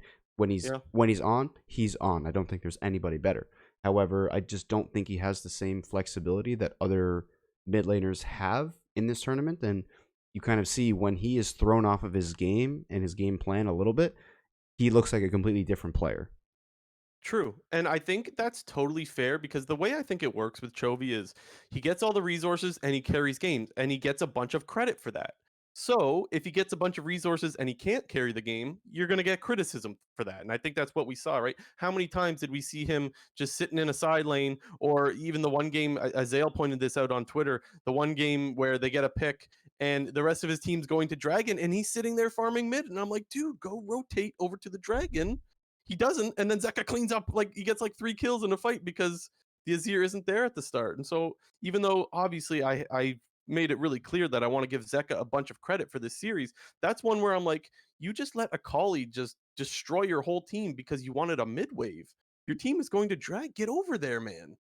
[SPEAKER 1] yeah.
[SPEAKER 2] when he's on, he's on. I don't think there's anybody better. However, I just don't think he has the same flexibility that other mid laners have in this tournament. And you kind of see when he is thrown off of his game and his game plan a little bit, he looks like a completely different player.
[SPEAKER 1] True. And I think that's totally fair because the way I think it works with Chovy is he gets all the resources and he carries games and he gets a bunch of credit for that. So if he gets a bunch of resources and he can't carry the game, you're going to get criticism for that. And I think that's what we saw, right? How many times did we see him just sitting in a side lane, or even the one game, Azale pointed this out on Twitter, the one game where they get a pick and the rest of his team's going to Dragon and he's sitting there farming mid. And I'm like, dude, go rotate over to the Dragon. He doesn't, and then Zeka cleans up, like he gets like 3 kills in a fight because the Azir isn't there at the start. And so even though obviously I made it really clear that I want to give Zeka a bunch of credit for this series, that's one where I'm like, you just let Akali just destroy your whole team because you wanted a mid wave. Your team is going to drag. Get over there, man.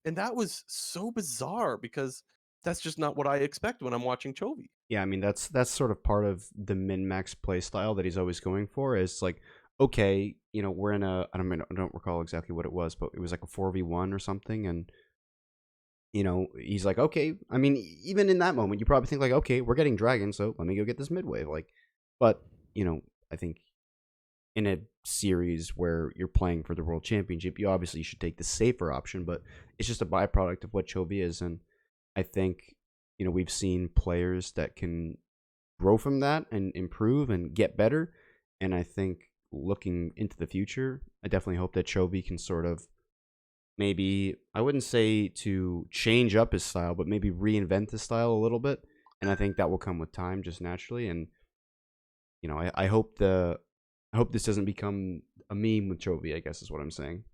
[SPEAKER 1] And that was so bizarre because that's just not what I expect when I'm watching Chovy.
[SPEAKER 2] Yeah, I mean that's sort of part of the min max play style that he's always going for. Is like, okay, we're in a, I don't recall exactly what it was, but it was like a 4v1 or something, and he's like, okay. I mean, even in that moment, you probably think like, okay, we're getting dragon, so let me go get this mid wave. Like, but I think in a series where you're playing for the world championship, you obviously should take the safer option, but it's just a byproduct of what Chovy is. And I think, we've seen players that can grow from that and improve and get better. And I think looking into the future, I definitely hope that Chovy can sort of maybe, I wouldn't say to change up his style, but maybe reinvent his style a little bit. And I think that will come with time just naturally. And, I hope I hope this doesn't become a meme with Chovy, I guess is what I'm saying.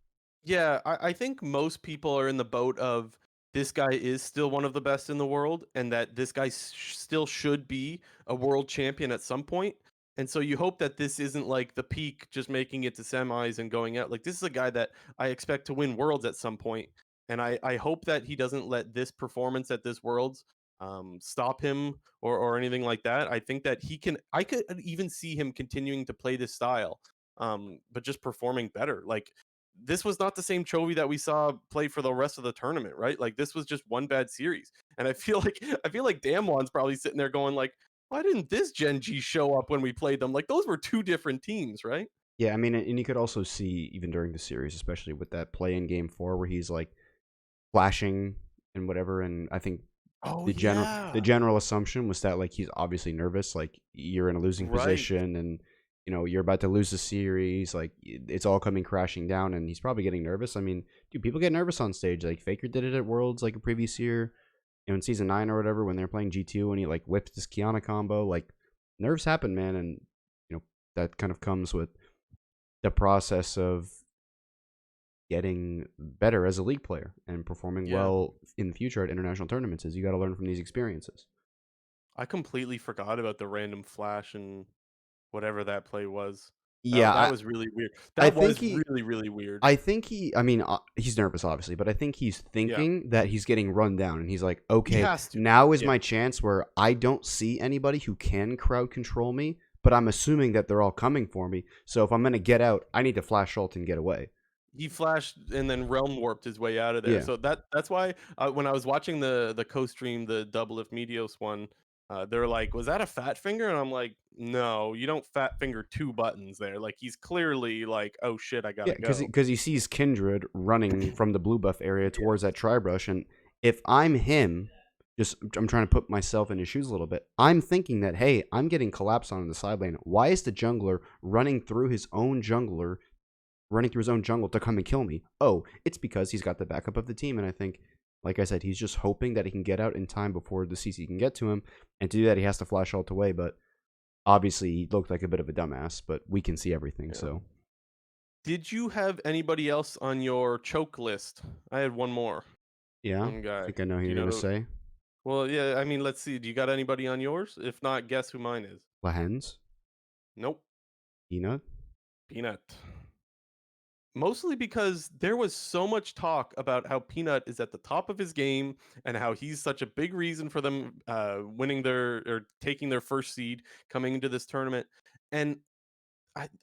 [SPEAKER 1] Yeah, I think most people are in the boat of this guy is still one of the best in the world, and that this guy still should be a world champion at some point. And so you hope that this isn't like the peak, just making it to semis and going out. Like this is a guy that I expect to win worlds at some point, and I hope that he doesn't let this performance at this worlds stop him or anything like that. I think that he can. I could even see him continuing to play this style, but just performing better. Like this was not the same Chovy that we saw play for the rest of the tournament, right? Like this was just one bad series. And I feel like Damwon's probably sitting there going like, why didn't this GenG show up when we played them? Like those were two different teams, right?
[SPEAKER 2] Yeah, I mean, and you could also see even during the series, especially with that play in game 4 where he's like flashing and whatever. And I think
[SPEAKER 1] Oh
[SPEAKER 2] The
[SPEAKER 1] yeah.
[SPEAKER 2] general assumption was that like he's obviously nervous, like you're in a losing
[SPEAKER 1] Right.
[SPEAKER 2] position and you're about to lose the series, like it's all coming crashing down and he's probably getting nervous. I mean, dude, people get nervous on stage. Like Faker did it at Worlds like a previous year, in season 9 or whatever when they're playing G2 and he like whipped this Kiana combo. Like nerves happen, man, and that kind of comes with the process of getting better as a league player and performing
[SPEAKER 1] Yeah.
[SPEAKER 2] well in the future at international tournaments is you got to learn from these experiences.
[SPEAKER 1] I completely forgot about the random flash and whatever that play was.
[SPEAKER 2] Yeah,
[SPEAKER 1] That was really weird.
[SPEAKER 2] I
[SPEAKER 1] That
[SPEAKER 2] think
[SPEAKER 1] was
[SPEAKER 2] he
[SPEAKER 1] really, really weird.
[SPEAKER 2] I mean, he's nervous obviously, but I think he's
[SPEAKER 1] Yeah.
[SPEAKER 2] thinking that he's getting run down and he's like,
[SPEAKER 1] He
[SPEAKER 2] "Okay,
[SPEAKER 1] has to.
[SPEAKER 2] now is
[SPEAKER 1] Yeah.
[SPEAKER 2] my chance where I don't see anybody who can crowd control me, but I'm assuming that they're all coming for me. So if I'm going to get out, I need to flash ult and get away."
[SPEAKER 1] He flashed and then realm warped his way out of there.
[SPEAKER 2] Yeah.
[SPEAKER 1] So that's why when I was watching the co-stream, the Double If Medios one, they're like, "Was that a fat finger?" And I'm like, "No, you don't fat finger two buttons there. Like he's clearly like, oh shit, I
[SPEAKER 2] Yeah,
[SPEAKER 1] gotta
[SPEAKER 2] because
[SPEAKER 1] go."
[SPEAKER 2] he sees Kindred running from the blue buff area
[SPEAKER 1] Yeah.
[SPEAKER 2] towards that tri-brush, and if I'm him, I'm trying to put myself in his shoes a little bit. I'm thinking that, hey, I'm getting collapsed on in the side lane. Why is the jungler running through his own jungle to come and kill me? Oh, it's because he's got the backup of the team, and I think, like I said, he's just hoping that he can get out in time before the CC can get to him, and to do that, he has to flash ult away, but obviously he looked like a bit of a dumbass, but we can see everything,
[SPEAKER 1] Yeah.
[SPEAKER 2] so...
[SPEAKER 1] Did you have anybody else on your choke list? I had one more.
[SPEAKER 2] Yeah,
[SPEAKER 1] One
[SPEAKER 2] I
[SPEAKER 1] guy.
[SPEAKER 2] think I know who
[SPEAKER 1] Do
[SPEAKER 2] you're
[SPEAKER 1] you
[SPEAKER 2] gonna
[SPEAKER 1] know?
[SPEAKER 2] say.
[SPEAKER 1] Well, yeah. I mean, let's see. Do you got anybody on yours? If not, guess who mine is.
[SPEAKER 2] Lahens,
[SPEAKER 1] Nope.
[SPEAKER 2] Peanut.
[SPEAKER 1] Peanut. Mostly because there was so much talk about how Peanut is at the top of his game and how he's such a big reason for them winning their or taking their first seed coming into this tournament. And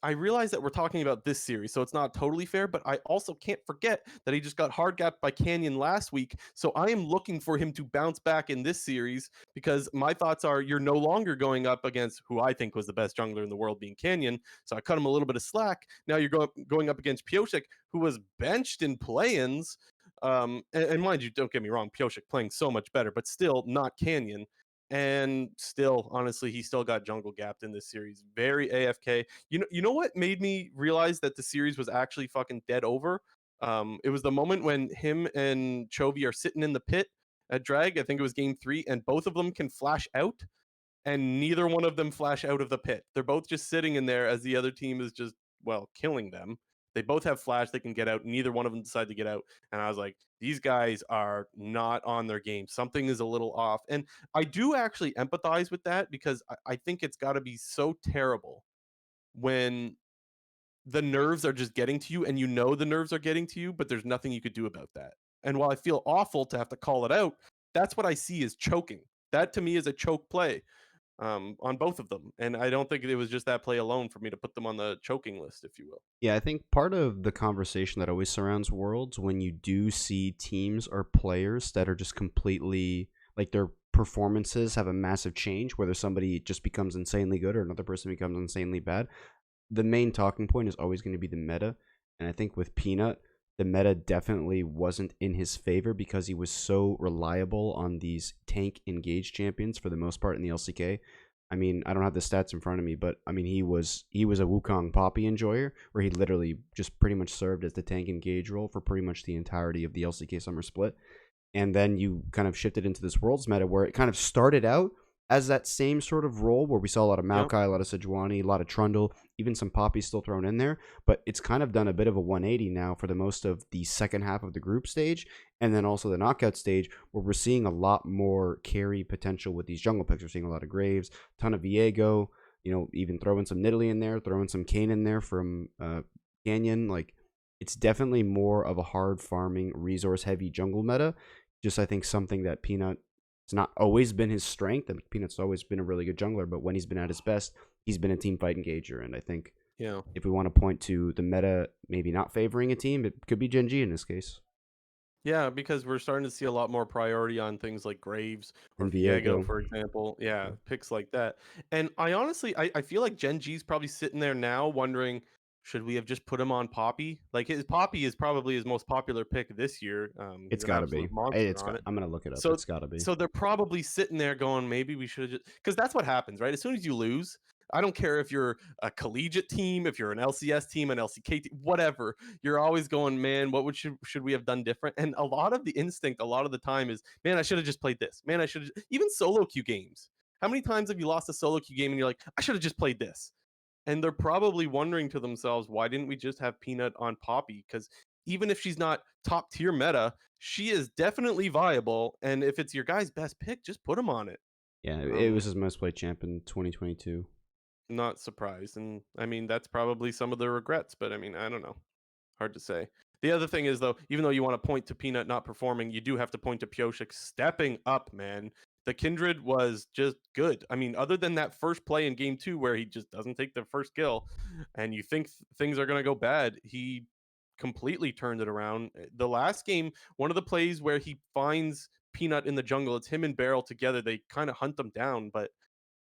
[SPEAKER 1] I realize that we're talking about this series, so it's not totally fair, but I also can't forget that he just got hard gapped by Canyon last week. So I am looking for him to bounce back in this series because my thoughts are you're no longer going up against who I think was the best jungler in the world, being Canyon. So I cut him a little bit of slack. Now you're going up against Pioshek, who was benched in play-ins. And mind you, don't get me wrong, Pioshek playing so much better, but still not Canyon. And still, honestly, he still got jungle gapped in this series. Very AFK. You know what made me realize that the series was actually fucking dead over? It was the moment when him and CHOVY are sitting in the pit at Drag. I think it was game 3, and both of them can flash out, and neither one of them flash out of the pit. They're both just sitting in there as the other team is just, well, killing them. They both have flash, they can get out. Neither one of them decide to get out. And I was like, these guys are not on their game. Something is a little off. And I do actually empathize with that because I think it's got to be so terrible when the nerves are just getting to you and you know the nerves are getting to you, but there's nothing you could do about that. And while I feel awful to have to call it out, that's what I see as choking. That to me is a choke play on both of them. And I don't think it was just that play alone for me to put them on the choking list, if you will.
[SPEAKER 2] Yeah, I think part of the conversation that always surrounds Worlds when you do see teams or players that are just completely like their performances have a massive change, whether somebody just becomes insanely good or another person becomes insanely bad. The main talking point is always going to be the meta, and I think with Peanut, the meta definitely wasn't in his favor because he was so reliable on these tank engaged champions for the most part in the LCK. I mean, I don't have the stats in front of me, but I mean, he was a Wukong Poppy enjoyer where he literally just pretty much served as the tank engage role for pretty much the entirety of the LCK summer split. And then you kind of shifted into this Worlds meta where it kind of started out as that same sort of role where we saw a lot of
[SPEAKER 1] Yep.
[SPEAKER 2] Maokai, a lot of Sejuani, a lot of Trundle, even some Poppy still thrown in there. But it's kind of done a bit of a 180 now for the most of the second half of the group stage, and then also the knockout stage, where we're seeing a lot more carry potential with these jungle picks. We're seeing a lot of Graves, ton of Viego, even throwing some Nidalee in there, throwing some Kane in there from Canyon. Like, it's definitely more of a hard farming, resource heavy jungle meta. Just, I think, something that Peanut, it's not always been his strength. I mean, Peanut's always been a really good jungler, but when he's been at his best, he's been a team fight engager. And I think
[SPEAKER 1] Yeah.
[SPEAKER 2] if we want to point to the meta maybe not favoring a team, it could be GenG in this case.
[SPEAKER 1] Yeah, because we're starting to see a lot more priority on things like Graves or
[SPEAKER 2] And
[SPEAKER 1] Viego,
[SPEAKER 2] Viego.
[SPEAKER 1] for example. Yeah, picks like that. And I honestly, I feel like Gen G's probably sitting there now wondering, Should we have just put him on Poppy? Like his Poppy is probably his most popular pick this year. He's
[SPEAKER 2] It's
[SPEAKER 1] an
[SPEAKER 2] got to be.
[SPEAKER 1] absolute monster
[SPEAKER 2] It's
[SPEAKER 1] on
[SPEAKER 2] got.
[SPEAKER 1] it.
[SPEAKER 2] I'm gonna look it up.
[SPEAKER 1] So
[SPEAKER 2] It's got to be.
[SPEAKER 1] so they're probably sitting there going, maybe we should have just, because that's what happens, right? As soon as you lose, I don't care if you're a collegiate team, if you're an LCS team, an LCK team, whatever. You're always going, man, what should we have done different? And a lot of the instinct, a lot of the time is, man, I should have just played this. Man, I should have even solo queue games. How many times have you lost a solo queue game and you're like, I should have just played this? And they're probably wondering to themselves, why didn't we just have Peanut on Poppy? Because even if she's not top tier meta, she is definitely viable. And if it's your guy's best pick, just put him on it.
[SPEAKER 2] Yeah, it was his most played champ in 2022.
[SPEAKER 1] Not surprised. And I mean, that's probably some of the regrets, but I mean, I don't know. Hard to say. The other thing is, though, even though you want to point to Peanut not performing, you do have to point to Pioshik stepping up, man. The Kindred was just good. I mean, other than that first play in game 2 where he just doesn't take the first kill and you think things are going to go bad, he completely turned it around. The last game, one of the plays where he finds Peanut in the jungle, it's him and Beryl together. They kind of hunt them down, but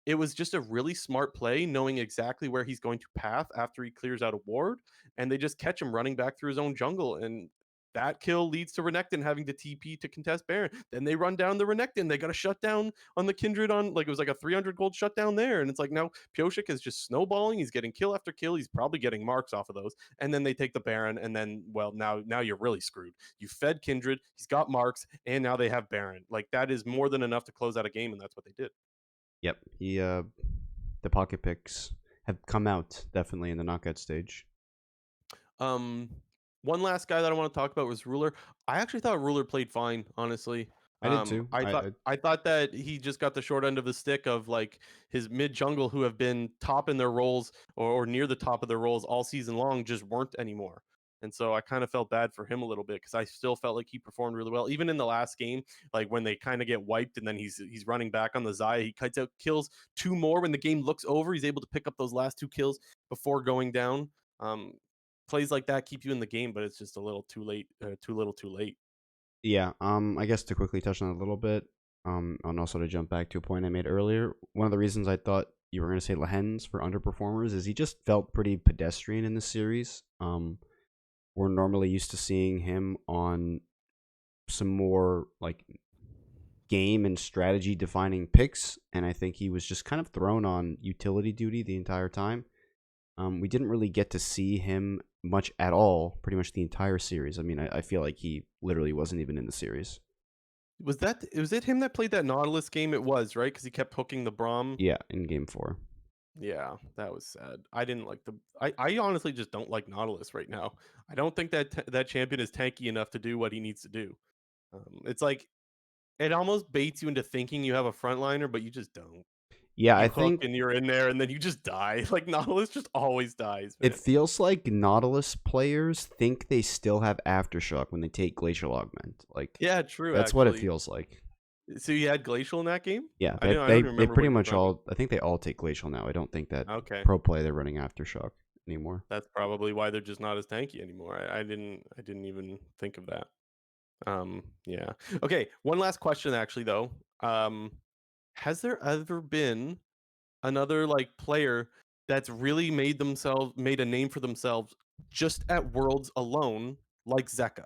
[SPEAKER 1] it was just a really smart play, knowing exactly where he's going to path after he clears out a ward, and they just catch him running back through his own jungle, and that kill leads to Renekton having to TP to contest Baron. Then they run down the Renekton. They got a shutdown on the Kindred on, like, it was like a 300 gold shutdown there, and it's like now Pioshik is just snowballing. He's getting kill after kill. He's probably getting marks off of those, and then they take the Baron, and then, well, now you're really screwed. You fed Kindred. He's got marks, and now they have Baron. Like, that is more than enough to close out a game, and that's what they did.
[SPEAKER 2] Yep, the pocket picks have come out definitely in the knockout stage.
[SPEAKER 1] One last guy that I want to talk about was Ruler. I actually thought Ruler played fine, honestly.
[SPEAKER 2] I did too.
[SPEAKER 1] I thought that he just got the short end of the stick of like his mid jungle who have been top in their roles or near the top of their roles all season long just weren't anymore. And so I kind of felt bad for him a little bit because I still felt like he performed really well. Even in the last game, like when they kind of get wiped and then he's running back on the Zaya, he kites out kills 2 more when the game looks over. He's able to pick up those last 2 kills before going down. Um, Plays like that keep you in the game, but it's just a little too late, too little, too late.
[SPEAKER 2] Yeah. I guess to quickly touch on it a little bit, and also to jump back to a point I made earlier. One of the reasons I thought you were going to say Lehens for underperformers is he just felt pretty pedestrian in this series. We're normally used to seeing him on some more like game and strategy defining picks, and I think he was just kind of thrown on utility duty the entire time. We didn't really get to see him much at all, pretty much the entire series. I mean, I feel like he literally wasn't even in the series.
[SPEAKER 1] Was it him that played that Nautilus game? It was, right? Because he kept hooking the Braum.
[SPEAKER 2] Yeah, in game 4.
[SPEAKER 1] Yeah, that was sad. I didn't like I honestly just don't like Nautilus right now. I don't think that champion is tanky enough to do what he needs to do. It's like it almost baits you into thinking you have a frontliner, but you just don't.
[SPEAKER 2] Yeah,
[SPEAKER 1] You
[SPEAKER 2] I
[SPEAKER 1] hook
[SPEAKER 2] think
[SPEAKER 1] and you're in there, and then you just die. Like Nautilus just always dies, man.
[SPEAKER 2] it feels like Nautilus players think they still have Aftershock when they take Glacial Augment. Like,
[SPEAKER 1] Yeah, true.
[SPEAKER 2] that's what it
[SPEAKER 1] Actually.
[SPEAKER 2] feels like.
[SPEAKER 1] So you had Glacial in that game?
[SPEAKER 2] Yeah,
[SPEAKER 1] I don't
[SPEAKER 2] they
[SPEAKER 1] remember
[SPEAKER 2] pretty
[SPEAKER 1] what you
[SPEAKER 2] much
[SPEAKER 1] were talking.
[SPEAKER 2] all. I think they all take Glacial now. I don't think that
[SPEAKER 1] Okay,
[SPEAKER 2] pro play they're running Aftershock anymore.
[SPEAKER 1] that's probably why they're just not as tanky anymore. I didn't even think of that. Yeah. Okay, one last question actually though. Has there ever been another like player that's really made a name for themselves just at Worlds alone, like Zeka?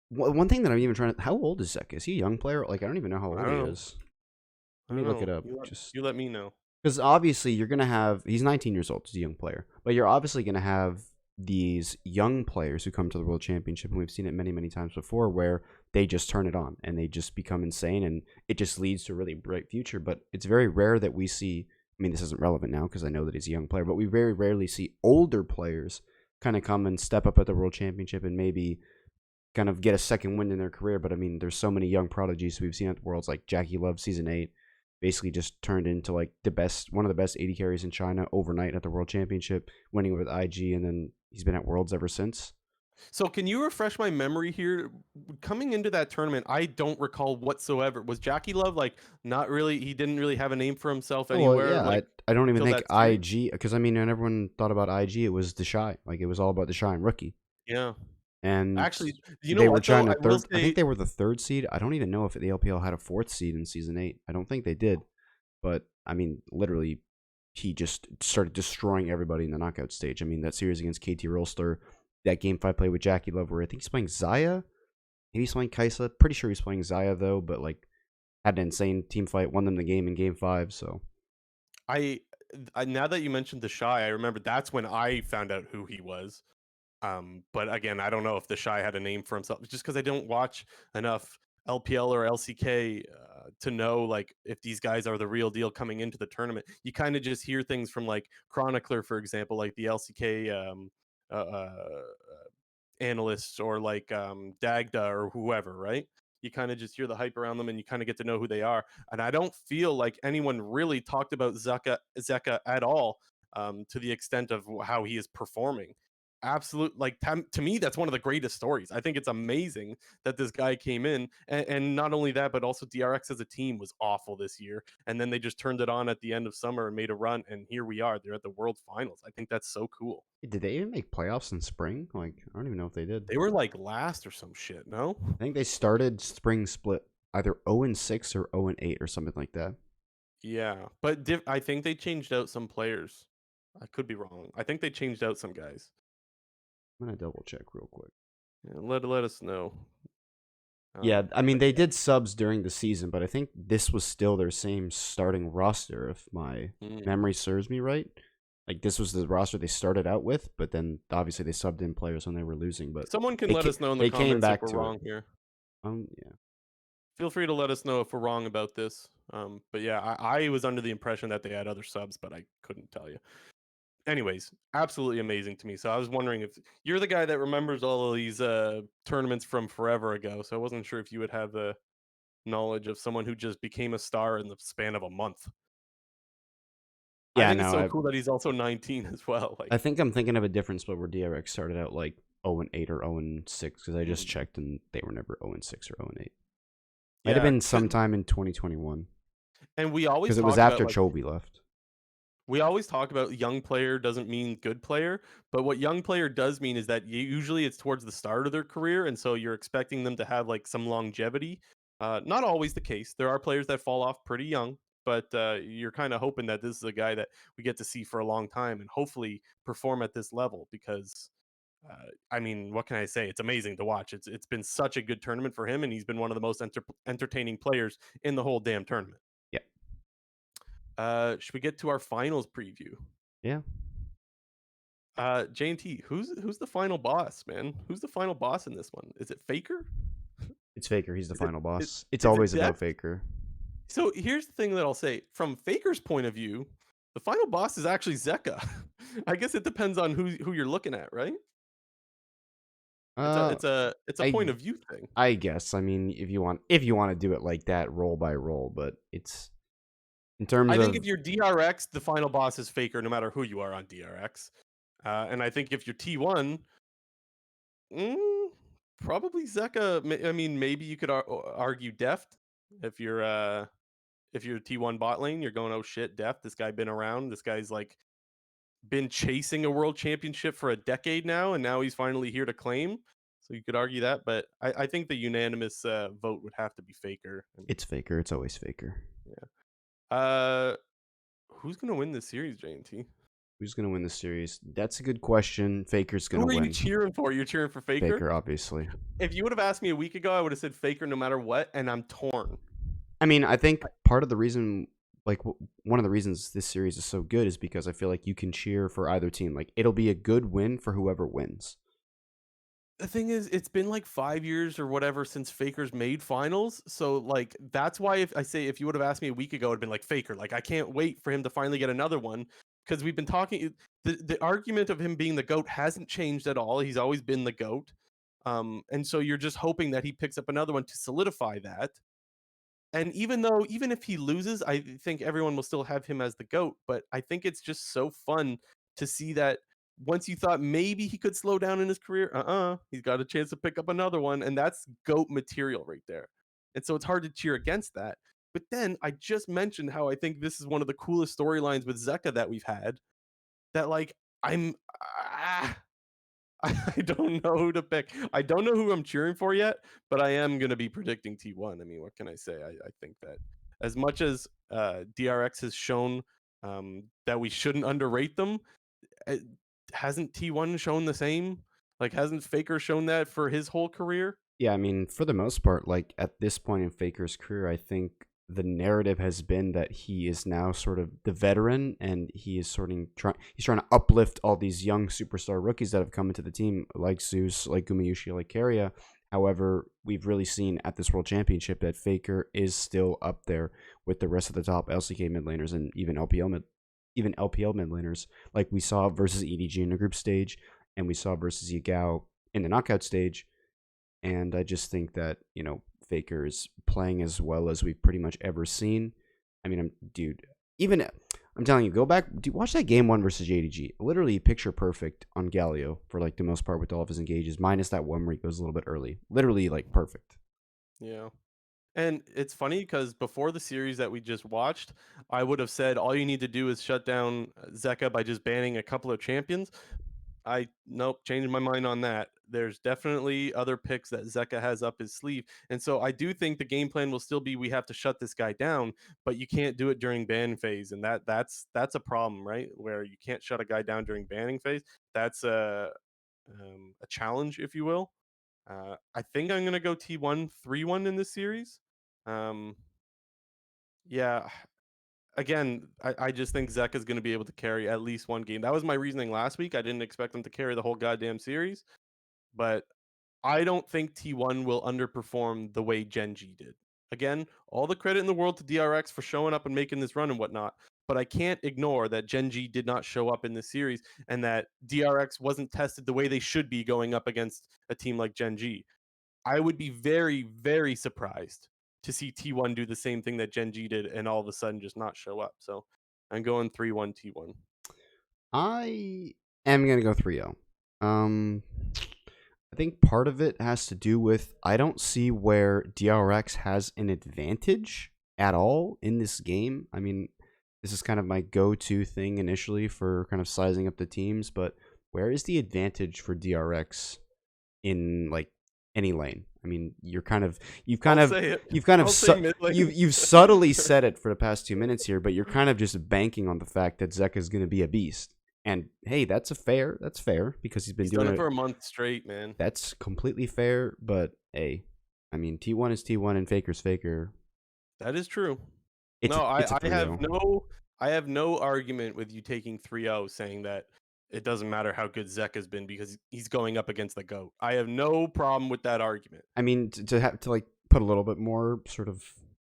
[SPEAKER 2] One thing that I'm even trying to. How old is Zek? Is he a young player? Like, I don't even know how
[SPEAKER 1] I
[SPEAKER 2] old
[SPEAKER 1] don't
[SPEAKER 2] he
[SPEAKER 1] know.
[SPEAKER 2] is.
[SPEAKER 1] I
[SPEAKER 2] Let me
[SPEAKER 1] don't
[SPEAKER 2] look it
[SPEAKER 1] know.
[SPEAKER 2] up. Just
[SPEAKER 1] You let me know.
[SPEAKER 2] because obviously you're gonna have. He's 19 years old. He's a young player, but you're obviously gonna have these young players who come to the World Championship, and we've seen it many, many times before, where they just turn it on and they just become insane, and it just leads to a really bright future. But it's very rare that we see. I mean, this isn't relevant now because I know that he's a young player, but we very rarely see older players kind of come and step up at the World Championship and maybe kind of get a second wind in their career. But I mean, there's so many young prodigies we've seen at the Worlds, like Jackie Love Season 8, basically just turned into like one of the best 80 carries in China overnight at the World Championship, winning with IG, and then he's been at Worlds ever since.
[SPEAKER 1] So can you refresh my memory here? Coming into that tournament, I don't recall whatsoever. Was Jackie Love like not really? He didn't really have a name for himself
[SPEAKER 2] Well,
[SPEAKER 1] anywhere.
[SPEAKER 2] yeah,
[SPEAKER 1] Like
[SPEAKER 2] I don't even
[SPEAKER 1] until
[SPEAKER 2] think
[SPEAKER 1] that series?
[SPEAKER 2] IG, because I mean, when everyone thought about IG, it was the Shy. Like, it was all about the Shy and Rookie.
[SPEAKER 1] Yeah.
[SPEAKER 2] And
[SPEAKER 1] Actually, you know
[SPEAKER 2] they were
[SPEAKER 1] what though?
[SPEAKER 2] trying to
[SPEAKER 1] I will
[SPEAKER 2] I think
[SPEAKER 1] say
[SPEAKER 2] they were the 3rd seed. I don't even know if the LPL had a 4th seed in Season 8. I don't think they did. But, I mean, literally, he just started destroying everybody in the knockout stage. I mean, that series against KT Rolster, that game 5 play with Jackie Love, where I think he's playing Zaya, maybe he's playing Kaisa. Pretty sure he's playing Zaya though, but like had an insane team fight, won them the game in game 5. So
[SPEAKER 1] I, now that you mentioned the Shy, I remember that's when I found out who he was. But again, I don't know if the Shy had a name for himself, just because I don't watch enough LPL or LCK to know like if these guys are the real deal coming into the tournament. You kind of just hear things from like Chronicler, for example, like the LCK uh, uh, analysts, or like Dagda or whoever, right? You kind of just hear the hype around them and you kind of get to know who they are. And I don't feel like anyone really talked about Zeka at all, to the extent of how he is performing. Absolute, like to me, that's one of the greatest stories. I think it's amazing that this guy came in, and not only that, but also DRX as a team was awful this year, and then they just turned it on at the end of summer and made a run, and here we are. They're at the World Finals. I think that's so cool.
[SPEAKER 2] did they even make playoffs in spring? Like I don't even know if they did.
[SPEAKER 1] They were like last or some shit, no?
[SPEAKER 2] I think they started spring split either 0-6 or 0-8 or something like that.
[SPEAKER 1] Yeah, but I think they changed out some players. I could be wrong. I think they changed out some guys.
[SPEAKER 2] I'm gonna double check real quick.
[SPEAKER 1] Yeah, let us know.
[SPEAKER 2] Yeah, I mean
[SPEAKER 1] But
[SPEAKER 2] they did subs during the season, but I think this was still their same starting roster, if my memory serves me right. Like this was the roster they started out with, but then obviously they subbed in players when they were losing. But
[SPEAKER 1] someone can let us know in the
[SPEAKER 2] they came
[SPEAKER 1] comments if
[SPEAKER 2] back
[SPEAKER 1] we're
[SPEAKER 2] to it.
[SPEAKER 1] wrong here.
[SPEAKER 2] Yeah.
[SPEAKER 1] Feel free to let us know if we're wrong about this. But yeah, I was under the impression that they had other subs, but I couldn't tell you. Anyways, absolutely amazing to me. So I was wondering if you're the guy that remembers all of these tournaments from forever ago. So I wasn't sure if you would have the knowledge of someone who just became a star in the span of a month. I
[SPEAKER 2] Yeah,
[SPEAKER 1] think it's
[SPEAKER 2] no,
[SPEAKER 1] so cool that he's also 19 as well.
[SPEAKER 2] I
[SPEAKER 1] Like,
[SPEAKER 2] think I'm thinking of a different split where DRX started out like 0-8 or 0-6 because I just checked and they were never 0-6 or 0-8. Might have
[SPEAKER 1] yeah,
[SPEAKER 2] been sometime in 2021
[SPEAKER 1] and we always
[SPEAKER 2] because it was
[SPEAKER 1] talk about
[SPEAKER 2] after
[SPEAKER 1] like
[SPEAKER 2] Chovy left.
[SPEAKER 1] we always talk about young player doesn't mean good player, but what young player does mean is that usually it's towards the start of their career, and so you're expecting them to have like some longevity. Not always the case. There are players that fall off pretty young, but you're kind of hoping that this is a guy that we get to see for a long time and hopefully perform at this level because. I mean, what can I say? It's amazing to watch. It's been such a good tournament for him, and he's been one of the most entertaining players in the whole damn tournament.
[SPEAKER 2] Yeah.
[SPEAKER 1] Should we get to our finals preview?
[SPEAKER 2] Yeah.
[SPEAKER 1] J&T, who's the final boss, man? Who's the final boss in this one? Is it Faker?
[SPEAKER 2] It's Faker. He's the
[SPEAKER 1] Is it
[SPEAKER 2] final
[SPEAKER 1] is,
[SPEAKER 2] boss. It's
[SPEAKER 1] is it
[SPEAKER 2] always about
[SPEAKER 1] Deft?
[SPEAKER 2] Faker.
[SPEAKER 1] So here's the thing that I'll say. From Faker's point of view, the final boss is actually Zeka. I guess it depends on who you're looking at, right? It's a
[SPEAKER 2] Uh,
[SPEAKER 1] it's a it's a
[SPEAKER 2] I
[SPEAKER 1] point of view thing.
[SPEAKER 2] I guess. I mean, if you want to do it like that, roll by roll, but it's in terms
[SPEAKER 1] I think
[SPEAKER 2] of
[SPEAKER 1] if you're DRX, the final boss is Faker, no matter who you are on DRX. And I think if you're T1, mm, probably Zeka. I mean, maybe you could argue Deft if you're T1 bot lane, you're going, oh shit, Deft. This guy been around. This guy's like been chasing a world championship for a decade now, and now he's finally here to claim. So you could argue that, but I think the unanimous vote would have to be Faker.
[SPEAKER 2] it's Faker. It's always Faker.
[SPEAKER 1] Yeah. Who's gonna win this series, JNT?
[SPEAKER 2] Who's gonna win the series? That's a good question. Faker's gonna
[SPEAKER 1] Who are you
[SPEAKER 2] win.
[SPEAKER 1] cheering for? You're cheering for Faker?
[SPEAKER 2] Faker, obviously.
[SPEAKER 1] If you would have asked me a week ago, I would have said Faker no matter what, and I'm torn.
[SPEAKER 2] I mean, I think part of the reason, like one of the reasons this series is so good is because I feel like you can cheer for either team. Like it'll be a good win for whoever wins.
[SPEAKER 1] The thing is, it's been like 5 years or whatever since Faker's made finals. So like that's why if I say if you would have asked me a week ago, it'd been like Faker. Like I can't wait for him to finally get another one. Because we've been talking the argument of him being the GOAT hasn't changed at all. He's always been the GOAT. And so you're just hoping that he picks up another one to solidify that. And even if he loses, I think everyone will still have him as the GOAT. But I think it's just so fun to see that once you thought maybe he could slow down in his career, he's got a chance to pick up another one, and that's GOAT material right there. And so it's hard to cheer against that. But then I just mentioned how I think this is one of the coolest storylines with Zeka that we've had. That like I'm I don't know who to pick. I don't know who I'm cheering for yet, but I am going to be predicting T1. I mean, what can I say? I think that as much as DRX has shown that we shouldn't underrate them. Uh, Hasn't T1 shown the same? Like, hasn't Faker shown that for his whole career?
[SPEAKER 2] Yeah, I mean, for the most part, like at this point in Faker's career, I think the narrative has been that he is now sort of the veteran, and he is he's trying to uplift all these young superstar rookies that have come into the team, like Zeus, like Gumayushi, like Keria. However, we've really seen at this World Championship that Faker is still up there with the rest of the top LCK mid laners and even LPL mid laners, like we saw versus EDG in the group stage, and we saw versus Yagao in the knockout stage. And I just think that, Faker is playing as well as we've pretty much ever seen. I mean, I'm telling you, go back, watch that game 1 versus JDG. Literally picture perfect on Galio for like the most part with all of his engages, minus that one where he goes a little bit early. Literally like perfect.
[SPEAKER 1] Yeah. And it's funny because before the series that we just watched, I would have said all you need to do is shut down Zeka by just banning a couple of champions. Nope, changed my mind on that. There's definitely other picks that Zeka has up his sleeve. And so I do think the game plan will still be we have to shut this guy down, but you can't do it during ban phase. And that's a problem, right? Where you can't shut a guy down during banning phase. That's a challenge, if you will. I think I'm gonna go T1 3-1 in this series. Um, yeah, again, I just think Zek is going to be able to carry at least one game. That was my reasoning last week. I didn't expect him to carry the whole goddamn series, but I don't think T1 will underperform the way GenG did. Again, all the credit in the world to DRX for showing up and making this run and whatnot, but I can't ignore that GenG did not show up in this series and that DRX wasn't tested the way they should be going up against a team like GenG. I would be very, very surprised to see T1 do the same thing that GenG did and all of a sudden just not show up. So I'm going 3-1 T1.
[SPEAKER 2] I am going to go 3-0. I think part of it has to do with I don't see where DRX has an advantage at all in this game. I mean, this is kind of my go-to thing initially for kind of sizing up the teams, but where is the advantage for DRX in like any lane? I mean, you've kind of subtly said it for the past 2 minutes here, but you're kind of just banking on the fact that Zeka is going to be a beast. And hey, that's fair because he's
[SPEAKER 1] doing it for a month straight, man.
[SPEAKER 2] That's completely fair, but hey, I mean, T1 is T1 and Faker's Faker.
[SPEAKER 1] That is true.
[SPEAKER 2] I
[SPEAKER 1] have no argument with you taking 3-0 saying that it doesn't matter how good Zek has been because he's going up against the GOAT. I have no problem with that argument.
[SPEAKER 2] I mean, to have to like put a little bit more sort of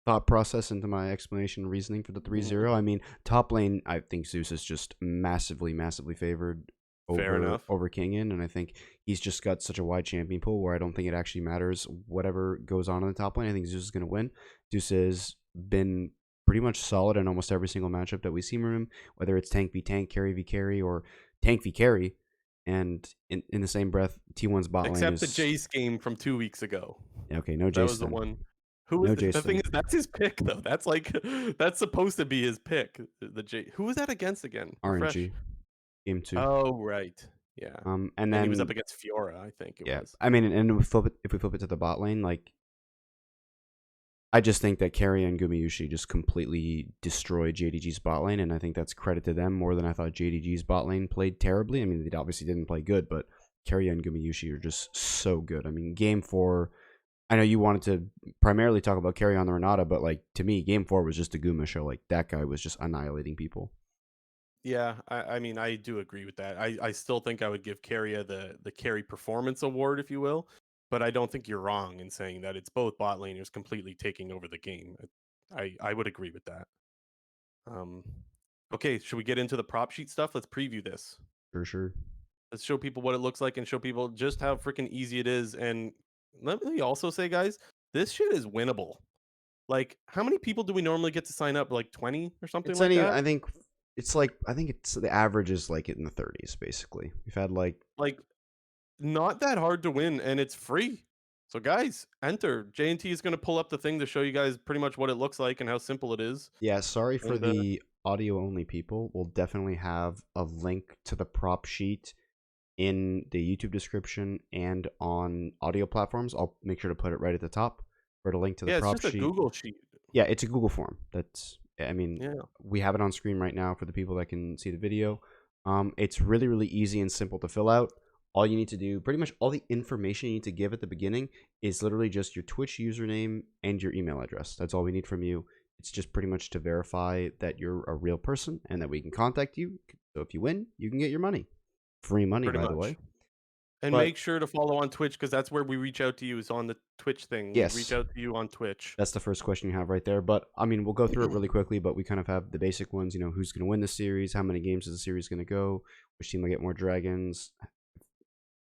[SPEAKER 2] thought process into my explanation and reasoning for the 3-0. I mean, top lane, I think Zeus is just massively favored over Kingin, and I think he's just got such a wide champion pool where I don't think it actually matters whatever goes on in the top lane. I think Zeus is going to win. Zeus has been pretty much solid in almost every single matchup that we see from him, whether it's tank v tank, carry v carry, or tank v carry. And in the same breath, T1's bot lane
[SPEAKER 1] except the Jace game from 2 weeks ago.
[SPEAKER 2] Okay, no Jace.
[SPEAKER 1] That was the one. Who was the thing is that's his pick though. That's like that's supposed to be his pick. The J. Who was that against again?
[SPEAKER 2] RNG. Game 2.
[SPEAKER 1] Oh right, yeah.
[SPEAKER 2] And then
[SPEAKER 1] he was up against Fiora, I think it was.
[SPEAKER 2] I mean, and if we flip it to the bot lane, like I just think that Keria and Gumayushi just completely destroyed JDG's bot lane, and I think that's credit to them more than I thought JDG's bot lane played terribly. I mean, they obviously didn't play good, but Keria and Gumayushi are just so good. I mean, Game 4, I know you wanted to primarily talk about Keria on the Renata, but like to me, Game 4 was just a Guma show. Like that guy was just annihilating people.
[SPEAKER 1] Yeah, I mean, I do agree with that. I still think I would give Keria the carry performance award, if you will, but I don't think you're wrong in saying that it's both bot laners completely taking over the game. I would agree with that. Okay, should we get into the prop sheet stuff? Let's preview this.
[SPEAKER 2] For sure.
[SPEAKER 1] Let's show people what it looks like and show people just how freaking easy it is. And let me also say, guys, this shit is winnable. Like, how many people do we normally get to sign up? Like 20 or something like that?
[SPEAKER 2] I think it's the average is like in the 30s, basically. We've had like
[SPEAKER 1] not that hard to win, and it's free. So guys, enter. JNT is going to pull up the thing to show you guys pretty much what it looks like and how simple it is.
[SPEAKER 2] Yeah, sorry for the audio only people. We'll definitely have a link to the prop sheet in the YouTube description and on audio platforms. I'll make sure to put it right at the top for the link to the prop sheet.
[SPEAKER 1] Yeah, it's just a Google sheet.
[SPEAKER 2] Yeah, it's a Google form. That's I mean,
[SPEAKER 1] Yeah.
[SPEAKER 2] we have it on screen right now for the people that can see the video. It's really, really easy and simple to fill out. All you need to do, pretty much all the information you need to give at the beginning is literally just your Twitch username and your email address. That's all we need from you. It's just pretty much to verify that you're a real person and that we can contact you. So if you win, you can get your money. Free money,
[SPEAKER 1] Pretty
[SPEAKER 2] by the
[SPEAKER 1] much.
[SPEAKER 2] way.
[SPEAKER 1] And
[SPEAKER 2] But
[SPEAKER 1] make sure to follow on Twitch because that's where we reach out to you is on the Twitch thing. We reach
[SPEAKER 2] yes,
[SPEAKER 1] out to you on Twitch.
[SPEAKER 2] that's the first question you have right there. But I mean, we'll go through it really quickly, but we kind of have the basic ones, you know, who's going to win the series, how many games is the series going to go, which team will get more dragons,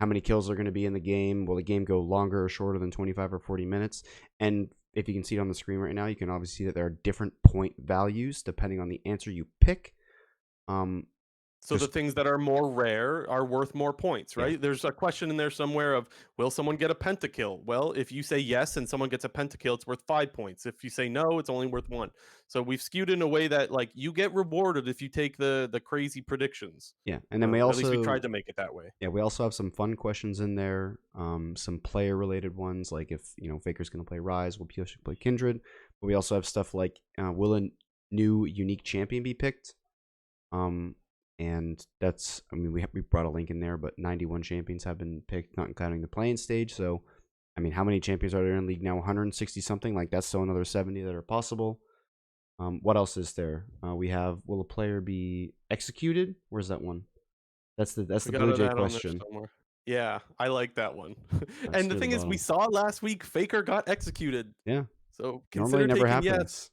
[SPEAKER 2] how many kills are going to be in the game, will the game go longer or shorter than 25 or 40 minutes? And if you can see it on the screen right now, you can obviously see that there are different point values depending on the answer you pick.
[SPEAKER 1] So the things that are more rare are worth more points,
[SPEAKER 2] Yeah.
[SPEAKER 1] right? There's a question in there somewhere of, will someone get a pentakill? Well, if you say yes and someone gets a pentakill, it's worth 5 points. If you say no, it's only worth 1. So we've skewed in a way that like you get rewarded if you take the crazy predictions.
[SPEAKER 2] Yeah, and then
[SPEAKER 1] At least we tried to make it that way.
[SPEAKER 2] we also have some fun questions in there, some player related ones, like if, you know, Faker's going to play Rise, will Pio play Kindred. But we also have stuff like, will a new unique champion be picked? And that's, I mean, we brought a link in there, but 91 champions have been picked, not counting the playing stage. So, I mean, how many champions are there in league now? 160 something. Like that's still another 70 that are possible. What else is there? We have, will a player be executed? Where's that one? That's the Blue Jay question.
[SPEAKER 1] Yeah, I like that one.
[SPEAKER 2] That's
[SPEAKER 1] And the
[SPEAKER 2] near
[SPEAKER 1] thing
[SPEAKER 2] the
[SPEAKER 1] is, we
[SPEAKER 2] bottom.
[SPEAKER 1] saw last week Faker got executed.
[SPEAKER 2] Yeah,
[SPEAKER 1] So
[SPEAKER 2] normally
[SPEAKER 1] consider
[SPEAKER 2] never
[SPEAKER 1] taking yes.
[SPEAKER 2] happens.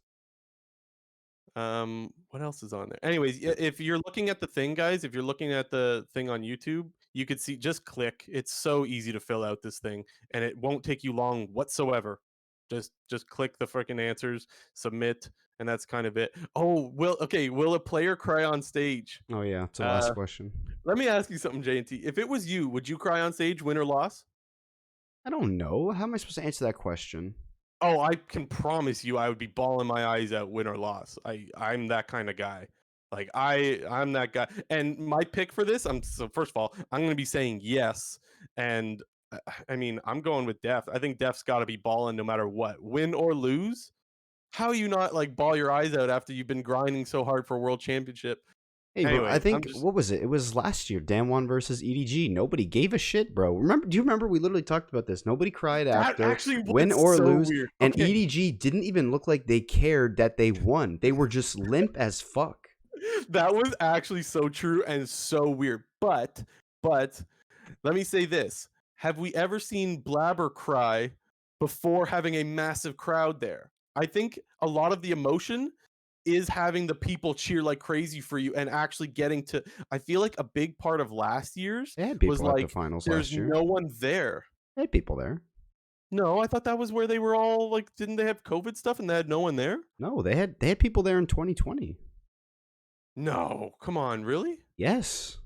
[SPEAKER 1] What else is on there? Anyways, if you're looking at the thing, guys, if you're looking at the thing on YouTube, you could see, just click. It's so easy to fill out this thing, and it won't take you long whatsoever. Just click the freaking answers, submit, and that's kind of it. Oh, will a player cry on stage?
[SPEAKER 2] Oh yeah, it's the last question.
[SPEAKER 1] Let me ask you something, JNT. If it was you, would you cry on stage, win or loss?
[SPEAKER 2] I don't know. How am I supposed to answer that question?
[SPEAKER 1] Oh, I can promise you I would be bawling my eyes out, win or loss. I'm that kind of guy. Like I'm that guy. And my pick for this, so first of all, I'm gonna be saying yes. And I mean, I'm going with Deft. I think Deft's gotta be balling no matter what. Win or lose. How you not like ball your eyes out after you've been grinding so hard for a world championship?
[SPEAKER 2] Hey, bro, I
[SPEAKER 1] Anyways,
[SPEAKER 2] think, what was it? It was last year, Dan1 versus EDG. Nobody gave a shit, bro. Do you remember we literally talked about this? Nobody cried after,
[SPEAKER 1] actually
[SPEAKER 2] win or
[SPEAKER 1] so
[SPEAKER 2] lose,
[SPEAKER 1] weird.
[SPEAKER 2] and
[SPEAKER 1] Okay.
[SPEAKER 2] EDG didn't even look like they cared that they won. They were just limp as fuck.
[SPEAKER 1] That was actually so true and so weird. But let me say this. Have we ever seen Blabber cry before having a massive crowd there? I think a lot of the emotion is having the people cheer like crazy for you and actually getting to. I feel like a big part of last year's
[SPEAKER 2] They had
[SPEAKER 1] was
[SPEAKER 2] people at the
[SPEAKER 1] like
[SPEAKER 2] finals
[SPEAKER 1] there's
[SPEAKER 2] last year.
[SPEAKER 1] no one there.
[SPEAKER 2] They had people there.
[SPEAKER 1] No, I thought that was where they were all like, didn't they have COVID stuff and they had no one there?
[SPEAKER 2] No, they had people there in 2020.
[SPEAKER 1] No, come on, really?
[SPEAKER 2] Yes.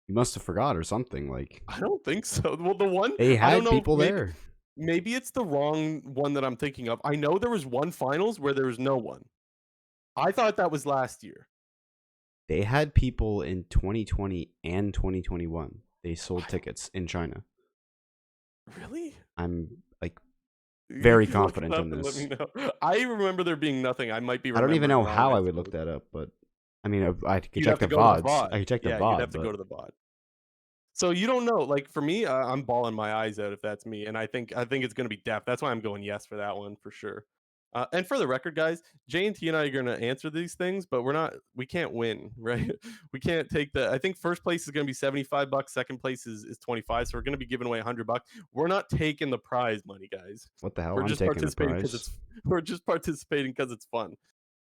[SPEAKER 2] You must have forgot or something. Like,
[SPEAKER 1] I don't think so. Well, the one
[SPEAKER 2] they
[SPEAKER 1] I don't
[SPEAKER 2] had
[SPEAKER 1] know,
[SPEAKER 2] people there.
[SPEAKER 1] maybe it's the wrong one that I'm thinking of. I know there was one finals where there was no one. I thought that was last year.
[SPEAKER 2] They had people in 2020 and 2021. They sold tickets in China.
[SPEAKER 1] Really?
[SPEAKER 2] I'm like very
[SPEAKER 1] You can look it
[SPEAKER 2] confident
[SPEAKER 1] up
[SPEAKER 2] in
[SPEAKER 1] and
[SPEAKER 2] this.
[SPEAKER 1] Let me know. I remember there being nothing. I might be.
[SPEAKER 2] I don't even know
[SPEAKER 1] wrong,
[SPEAKER 2] how I
[SPEAKER 1] I
[SPEAKER 2] would look
[SPEAKER 1] suppose.
[SPEAKER 2] that up, but I mean, I could
[SPEAKER 1] You'd
[SPEAKER 2] check
[SPEAKER 1] have
[SPEAKER 2] the
[SPEAKER 1] to go to the
[SPEAKER 2] VODs.
[SPEAKER 1] VOD.
[SPEAKER 2] I could check the
[SPEAKER 1] Yeah,
[SPEAKER 2] VOD.
[SPEAKER 1] you'd have to go to the VOD. So you don't know. Like for me, I'm bawling my eyes out if that's me, and I think it's gonna be Deft. That's why I'm going yes for that one for sure. And for the record, guys, JNT and I are gonna answer these things, but we can't win, right? We can't take I think first place is gonna be $75. Second place is 25. So we're gonna be giving away $100. We're not taking the prize money, guys.
[SPEAKER 2] What the hell?
[SPEAKER 1] We're
[SPEAKER 2] I'm
[SPEAKER 1] just
[SPEAKER 2] taking the
[SPEAKER 1] participating because
[SPEAKER 2] prize.
[SPEAKER 1] we're just participating because it's fun.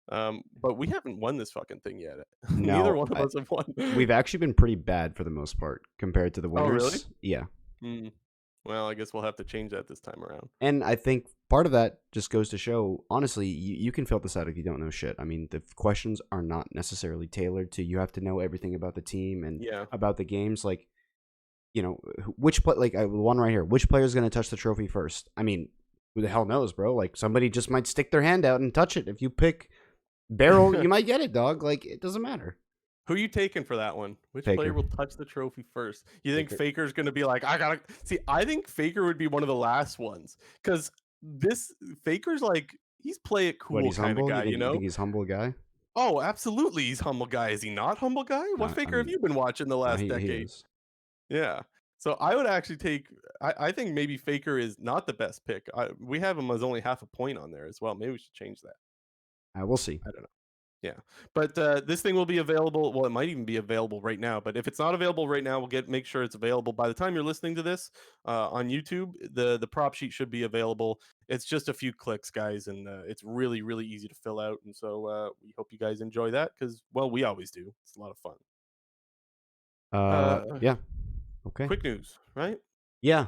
[SPEAKER 1] But we haven't won this fucking thing yet. Neither
[SPEAKER 2] No,
[SPEAKER 1] one of us have won.
[SPEAKER 2] we've actually been pretty bad for the most part compared to the
[SPEAKER 1] Oh,
[SPEAKER 2] winners.
[SPEAKER 1] really?
[SPEAKER 2] Yeah.
[SPEAKER 1] Well, I guess we'll have to change that this time around.
[SPEAKER 2] And I think part of that just goes to show, honestly, you can fill this out if you don't know shit. I mean, the questions are not necessarily tailored to you have to know everything about the team and about the games. Like, you know, one right here, which player is going to touch the trophy first? I mean, who the hell knows, bro? Like, somebody just might stick their hand out and touch it. If you pick Barrel, you might get it, dog. Like, it doesn't matter.
[SPEAKER 1] Who are you taking for that one? Which
[SPEAKER 2] Faker.
[SPEAKER 1] player will touch the trophy first? You think Faker's going to be like, I think Faker would be one of the last ones because Faker's like, he's play it
[SPEAKER 2] What,
[SPEAKER 1] cool
[SPEAKER 2] he's
[SPEAKER 1] kind of
[SPEAKER 2] humble?
[SPEAKER 1] guy,
[SPEAKER 2] You think he's humble guy?
[SPEAKER 1] Oh, absolutely, he's humble guy. Is he not humble guy? What
[SPEAKER 2] I
[SPEAKER 1] Faker have
[SPEAKER 2] mean,
[SPEAKER 1] you been watching the
[SPEAKER 2] no,
[SPEAKER 1] last
[SPEAKER 2] he
[SPEAKER 1] decade?
[SPEAKER 2] is.
[SPEAKER 1] Yeah. So I would actually take. I think maybe Faker is not the best pick. We have him as only half a point on there as well. Maybe we should change that.
[SPEAKER 2] We'll see.
[SPEAKER 1] I don't know. Yeah, but this thing will be available. Well, it might even be available right now. But if it's not available right now, make sure it's available by the time you're listening to this on YouTube. The prop sheet should be available. It's just a few clicks, guys, and it's really easy to fill out. And so we hope you guys enjoy that because well, we always do. It's a lot of fun.
[SPEAKER 2] Yeah. Okay.
[SPEAKER 1] Quick news, right?
[SPEAKER 2] Yeah.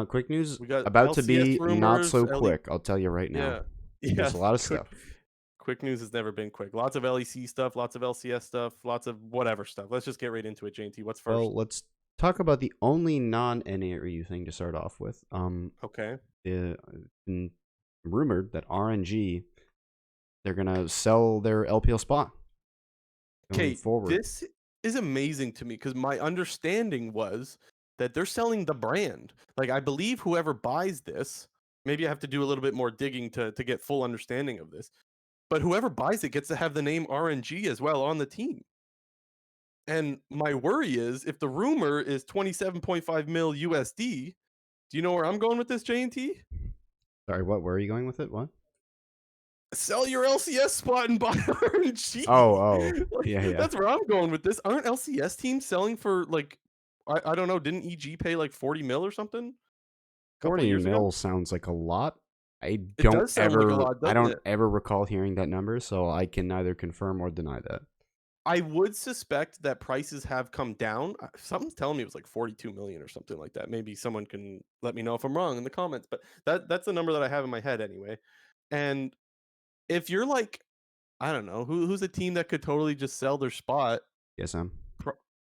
[SPEAKER 2] Quick news.
[SPEAKER 1] We got
[SPEAKER 2] About to
[SPEAKER 1] LCS
[SPEAKER 2] be not
[SPEAKER 1] rumors.
[SPEAKER 2] so quick. I'll tell you right now.
[SPEAKER 1] Yeah,
[SPEAKER 2] There's
[SPEAKER 1] yeah.
[SPEAKER 2] a lot of
[SPEAKER 1] Quick,
[SPEAKER 2] stuff.
[SPEAKER 1] quick news has never been quick. Lots of LEC stuff, lots of LCS stuff, lots of whatever stuff. Let's just get right into it. JT, what's first?
[SPEAKER 2] Well, let's talk about the only non-NARU thing to start off with.
[SPEAKER 1] Okay.
[SPEAKER 2] It's been rumored that RNG, they're gonna sell their LPL spot going
[SPEAKER 1] Okay,
[SPEAKER 2] forward.
[SPEAKER 1] this is amazing to me because my understanding was that they're selling the brand. Like, I believe whoever buys this, maybe I have to do a little bit more digging to get full understanding of this, but whoever buys it gets to have the name RNG as well on the team. And my worry is if the rumor is 27.5 mil USD, do you know where I'm going with this, J&T?
[SPEAKER 2] Sorry, what? Where are you going with it? What?
[SPEAKER 1] Sell your LCS spot and buy RNG.
[SPEAKER 2] Oh,
[SPEAKER 1] Like,
[SPEAKER 2] yeah.
[SPEAKER 1] that's where I'm going with this. Aren't LCS teams selling for like, I don't know, didn't EG pay like 40 mil or something a couple of
[SPEAKER 2] 40
[SPEAKER 1] years ago?
[SPEAKER 2] mil sounds like a lot. I
[SPEAKER 1] It does sound like a lot, doesn't
[SPEAKER 2] don't
[SPEAKER 1] it?
[SPEAKER 2] ever recall hearing that number, so I can neither confirm or deny that.
[SPEAKER 1] I would suspect that prices have come down. Something's telling me it was like 42 million or something like that. Maybe someone can let me know if I'm wrong in the comments, but that's the number that I have in my head anyway. And if you're like, I don't know, who's a team that could totally just sell their spot,
[SPEAKER 2] Yes, Sam.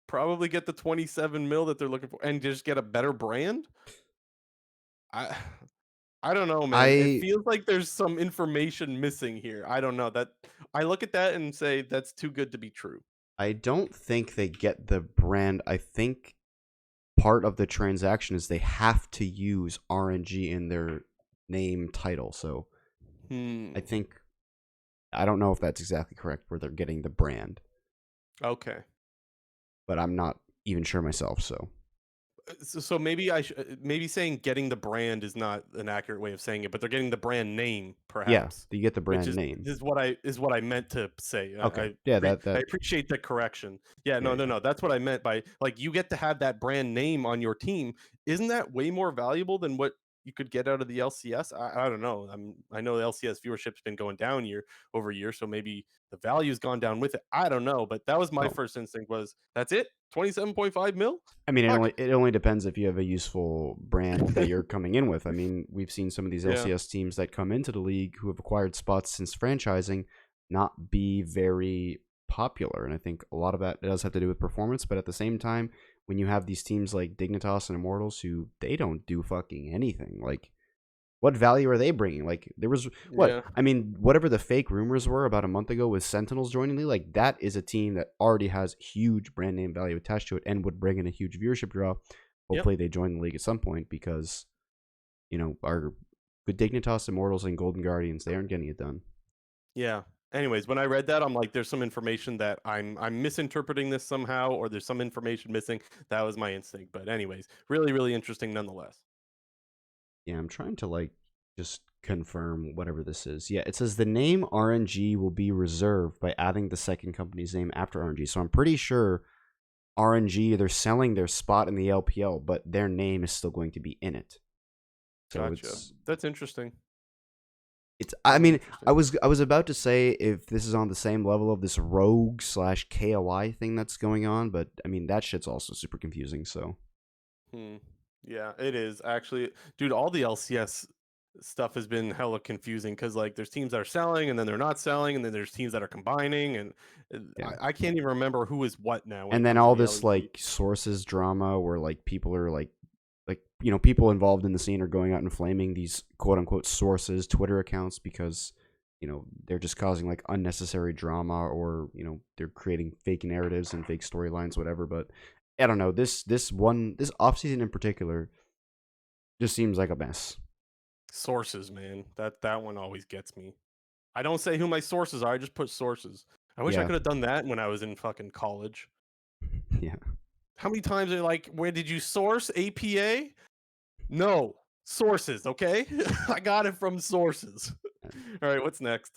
[SPEAKER 1] probably get the 27 mil that they're looking for and just get a better brand? I I don't know, man. It
[SPEAKER 2] I
[SPEAKER 1] feels like there's some information missing here. I don't know. That I look at that and say that's too good to be true.
[SPEAKER 2] I don't think they get the brand. I think part of the transaction is they have to use RNG in their name title. So I think I don't know if that's exactly correct where they're getting the brand,
[SPEAKER 1] Okay.
[SPEAKER 2] but I'm not even sure myself. So
[SPEAKER 1] So maybe maybe saying getting the brand is not an accurate way of saying it, but they're getting the brand name,
[SPEAKER 2] yeah,
[SPEAKER 1] perhaps.
[SPEAKER 2] you get the
[SPEAKER 1] Which
[SPEAKER 2] brand name.
[SPEAKER 1] is what I meant to say.
[SPEAKER 2] Okay, yeah,
[SPEAKER 1] I appreciate the correction. Yeah,
[SPEAKER 2] yeah,
[SPEAKER 1] no. That's what I meant by like you get to have that brand name on your team. Isn't that way more valuable than what you could get out of the LCS? I don't know. I know the LCS viewership's been going down year over year, so maybe the value's gone down with it. I don't know, but that was my
[SPEAKER 2] Well,
[SPEAKER 1] first instinct was that's it? 27.5 mil?
[SPEAKER 2] I mean,
[SPEAKER 1] Fuck.
[SPEAKER 2] it only depends if you have a useful brand that you're coming in with. I mean, we've seen some of these
[SPEAKER 1] Yeah.
[SPEAKER 2] LCS teams that come into the league who have acquired spots since franchising not be very popular, and I think a lot of that does have to do with performance. But at the same time, when you have these teams like Dignitas and Immortals who they don't do fucking anything, like what value are they bringing? Like there was what
[SPEAKER 1] Yeah.
[SPEAKER 2] I mean, whatever the fake rumors were about a month ago with Sentinels joining the league, like that is a team that already has huge brand name value attached to it and would bring in a huge viewership draw. Hopefully they join the league at some point because our good Dignitas, Immortals, and Golden Guardians, they aren't getting it done.
[SPEAKER 1] Yeah. Anyways, when I read that, I'm like, there's some information that I'm misinterpreting this somehow, or there's some information missing. That was my instinct. But anyways, really interesting nonetheless.
[SPEAKER 2] Yeah, I'm trying to just confirm whatever this is. Yeah, it says the name RNG will be reserved by adding the second company's name after RNG. So I'm pretty sure RNG, they're selling their spot in the LPL, but their name is still going to be in it. So
[SPEAKER 1] Gotcha. That's interesting.
[SPEAKER 2] I mean, I was about to say if this is on the same level of this rogue / KOI thing that's going on, but I mean that shit's also super confusing. So
[SPEAKER 1] Yeah, it is actually, dude. All the LCS stuff has been hella confusing because like there's teams that are selling and then they're not selling, and then there's teams that are combining, and
[SPEAKER 2] yeah.
[SPEAKER 1] I can't even remember who is what now. When
[SPEAKER 2] And
[SPEAKER 1] it
[SPEAKER 2] then
[SPEAKER 1] comes to
[SPEAKER 2] all
[SPEAKER 1] the
[SPEAKER 2] this
[SPEAKER 1] LEC.
[SPEAKER 2] sources drama where people are people involved in the scene are going out and flaming these quote unquote sources Twitter accounts because they're just causing unnecessary drama, or they're creating fake narratives and fake storylines, whatever. But I don't know, this offseason in particular just seems like a mess.
[SPEAKER 1] Sources, man. That one always gets me. I don't say who my sources are. I just put sources. I wish I
[SPEAKER 2] Yeah,
[SPEAKER 1] could have done that when I was in fucking college.
[SPEAKER 2] yeah.
[SPEAKER 1] How many times are like, where did you source APA? No, sources. Okay, I got it from sources. All right, what's next?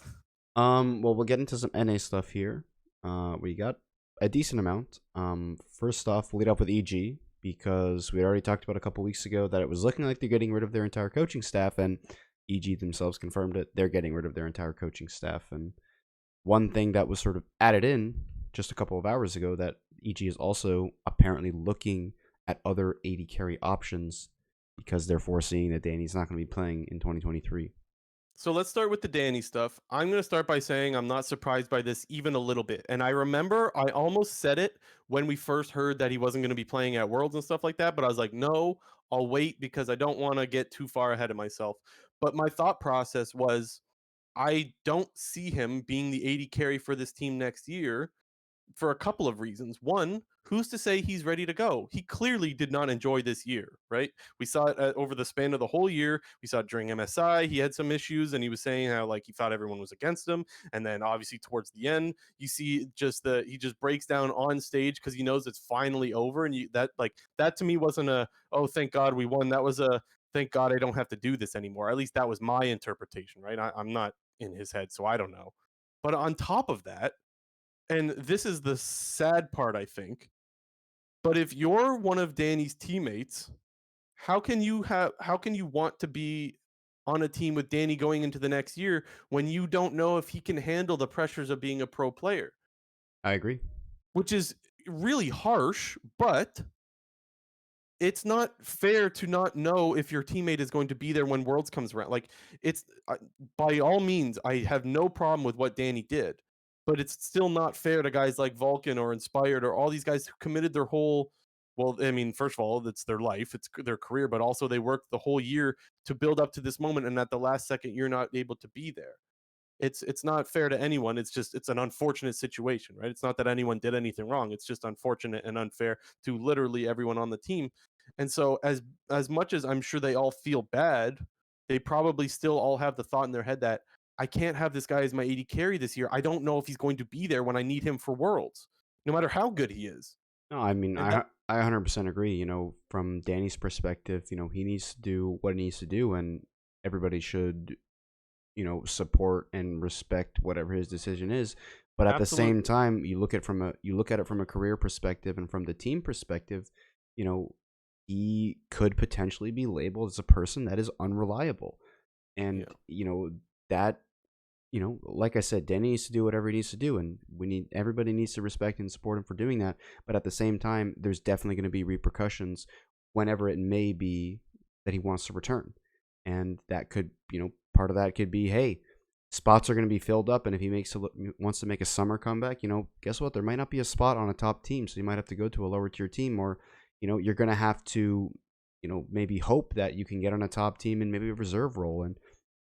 [SPEAKER 2] Well, we'll get into some NA stuff here. We got a decent amount. First off, we'll lead up with EG because we already talked about a couple weeks ago that it was looking like they're getting rid of their entire coaching staff, and EG themselves confirmed it. They're getting rid of their entire coaching staff, and one thing that was sort of added in just a couple of hours ago that EG is also apparently looking at other 80 carry options because they're foreseeing that Danny's not going to be playing in 2023.
[SPEAKER 1] So let's start with the Danny stuff. I'm going to start by saying I'm not surprised by this even a little bit. And I remember I almost said it when we first heard that he wasn't going to be playing at Worlds and stuff like that. But I was like, no, I'll wait because I don't want to get too far ahead of myself. But my thought process was I don't see him being the 80 carry for this team next year for a couple of reasons. One, who's to say he's ready to go? He clearly did not enjoy this year, right? We saw it over the span of the whole year. We saw it during MSI. He had some issues and he was saying how like he thought everyone was against him. And then obviously towards the end, you see just he just breaks down on stage because he knows it's finally over. And that to me wasn't a, oh, thank God we won. That was a, thank God I don't have to do this anymore. At least that was my interpretation, right? I'm not in his head, so I don't know. But on top of that, and this is the sad part, I think. But if you're one of Danny's teammates, how can you want to be on a team with Danny going into the next year when you don't know if he can handle the pressures of being a pro player?
[SPEAKER 2] I agree.
[SPEAKER 1] Which is really harsh, but it's not fair to not know if your teammate is going to be there when Worlds comes around. Like it's by all means, I have no problem with what Danny did, but it's still not fair to guys like Vulcan or Inspired or all these guys who committed their whole. Well, I mean, first of all, it's their life, it's their career, but also they worked the whole year to build up to this moment, and at the last second, you're not able to be there. It's not fair to anyone. It's just it's an unfortunate situation, right? It's not that anyone did anything wrong. It's just unfortunate and unfair to literally everyone on the team. And so as much as I'm sure they all feel bad, they probably still all have the thought in their head that I can't have this guy as my 80 carry this year. I don't know if he's going to be there when I need him for Worlds, no matter how good he is.
[SPEAKER 2] No, I mean,
[SPEAKER 1] And that
[SPEAKER 2] I 100% agree. You know, from Danny's perspective, you know, he needs to do what he needs to do, and everybody should, you know, support and respect whatever his decision is. But at the same
[SPEAKER 1] absolutely.
[SPEAKER 2] time, you look at it from a career perspective and from the team perspective, you know, he could potentially be labeled as a person that is unreliable, and
[SPEAKER 1] Yeah.
[SPEAKER 2] you know that like I said, Danny needs to do whatever he needs to do, and everybody needs to respect and support him for doing that. But at the same time, there's definitely going to be repercussions whenever it may be that he wants to return, and that could, part of that could be, hey, spots are going to be filled up, and if he wants to make a summer comeback, guess what? There might not be a spot on a top team, so you might have to go to a lower tier team, or you're going to have to, maybe hope that you can get on a top team and maybe a reserve role and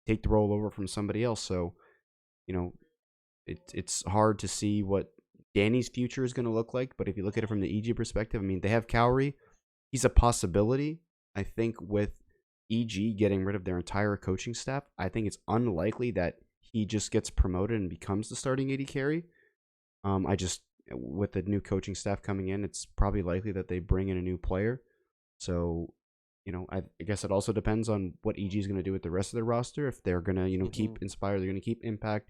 [SPEAKER 2] take the role over from somebody else. So you know, it's hard to see what Danny's future is going to look like. But if you look at it from the EG perspective, I mean, they have Cowrie. He's a possibility. I think with EG getting rid of their entire coaching staff, I think it's unlikely that he just gets promoted and becomes the starting 80 carry. With the new coaching staff coming in, it's probably likely that they bring in a new player. So, I guess it also depends on what EG is going to do with the rest of their roster. If they're going to,
[SPEAKER 1] Hmm.
[SPEAKER 2] keep Inspire, they're going to keep Impact.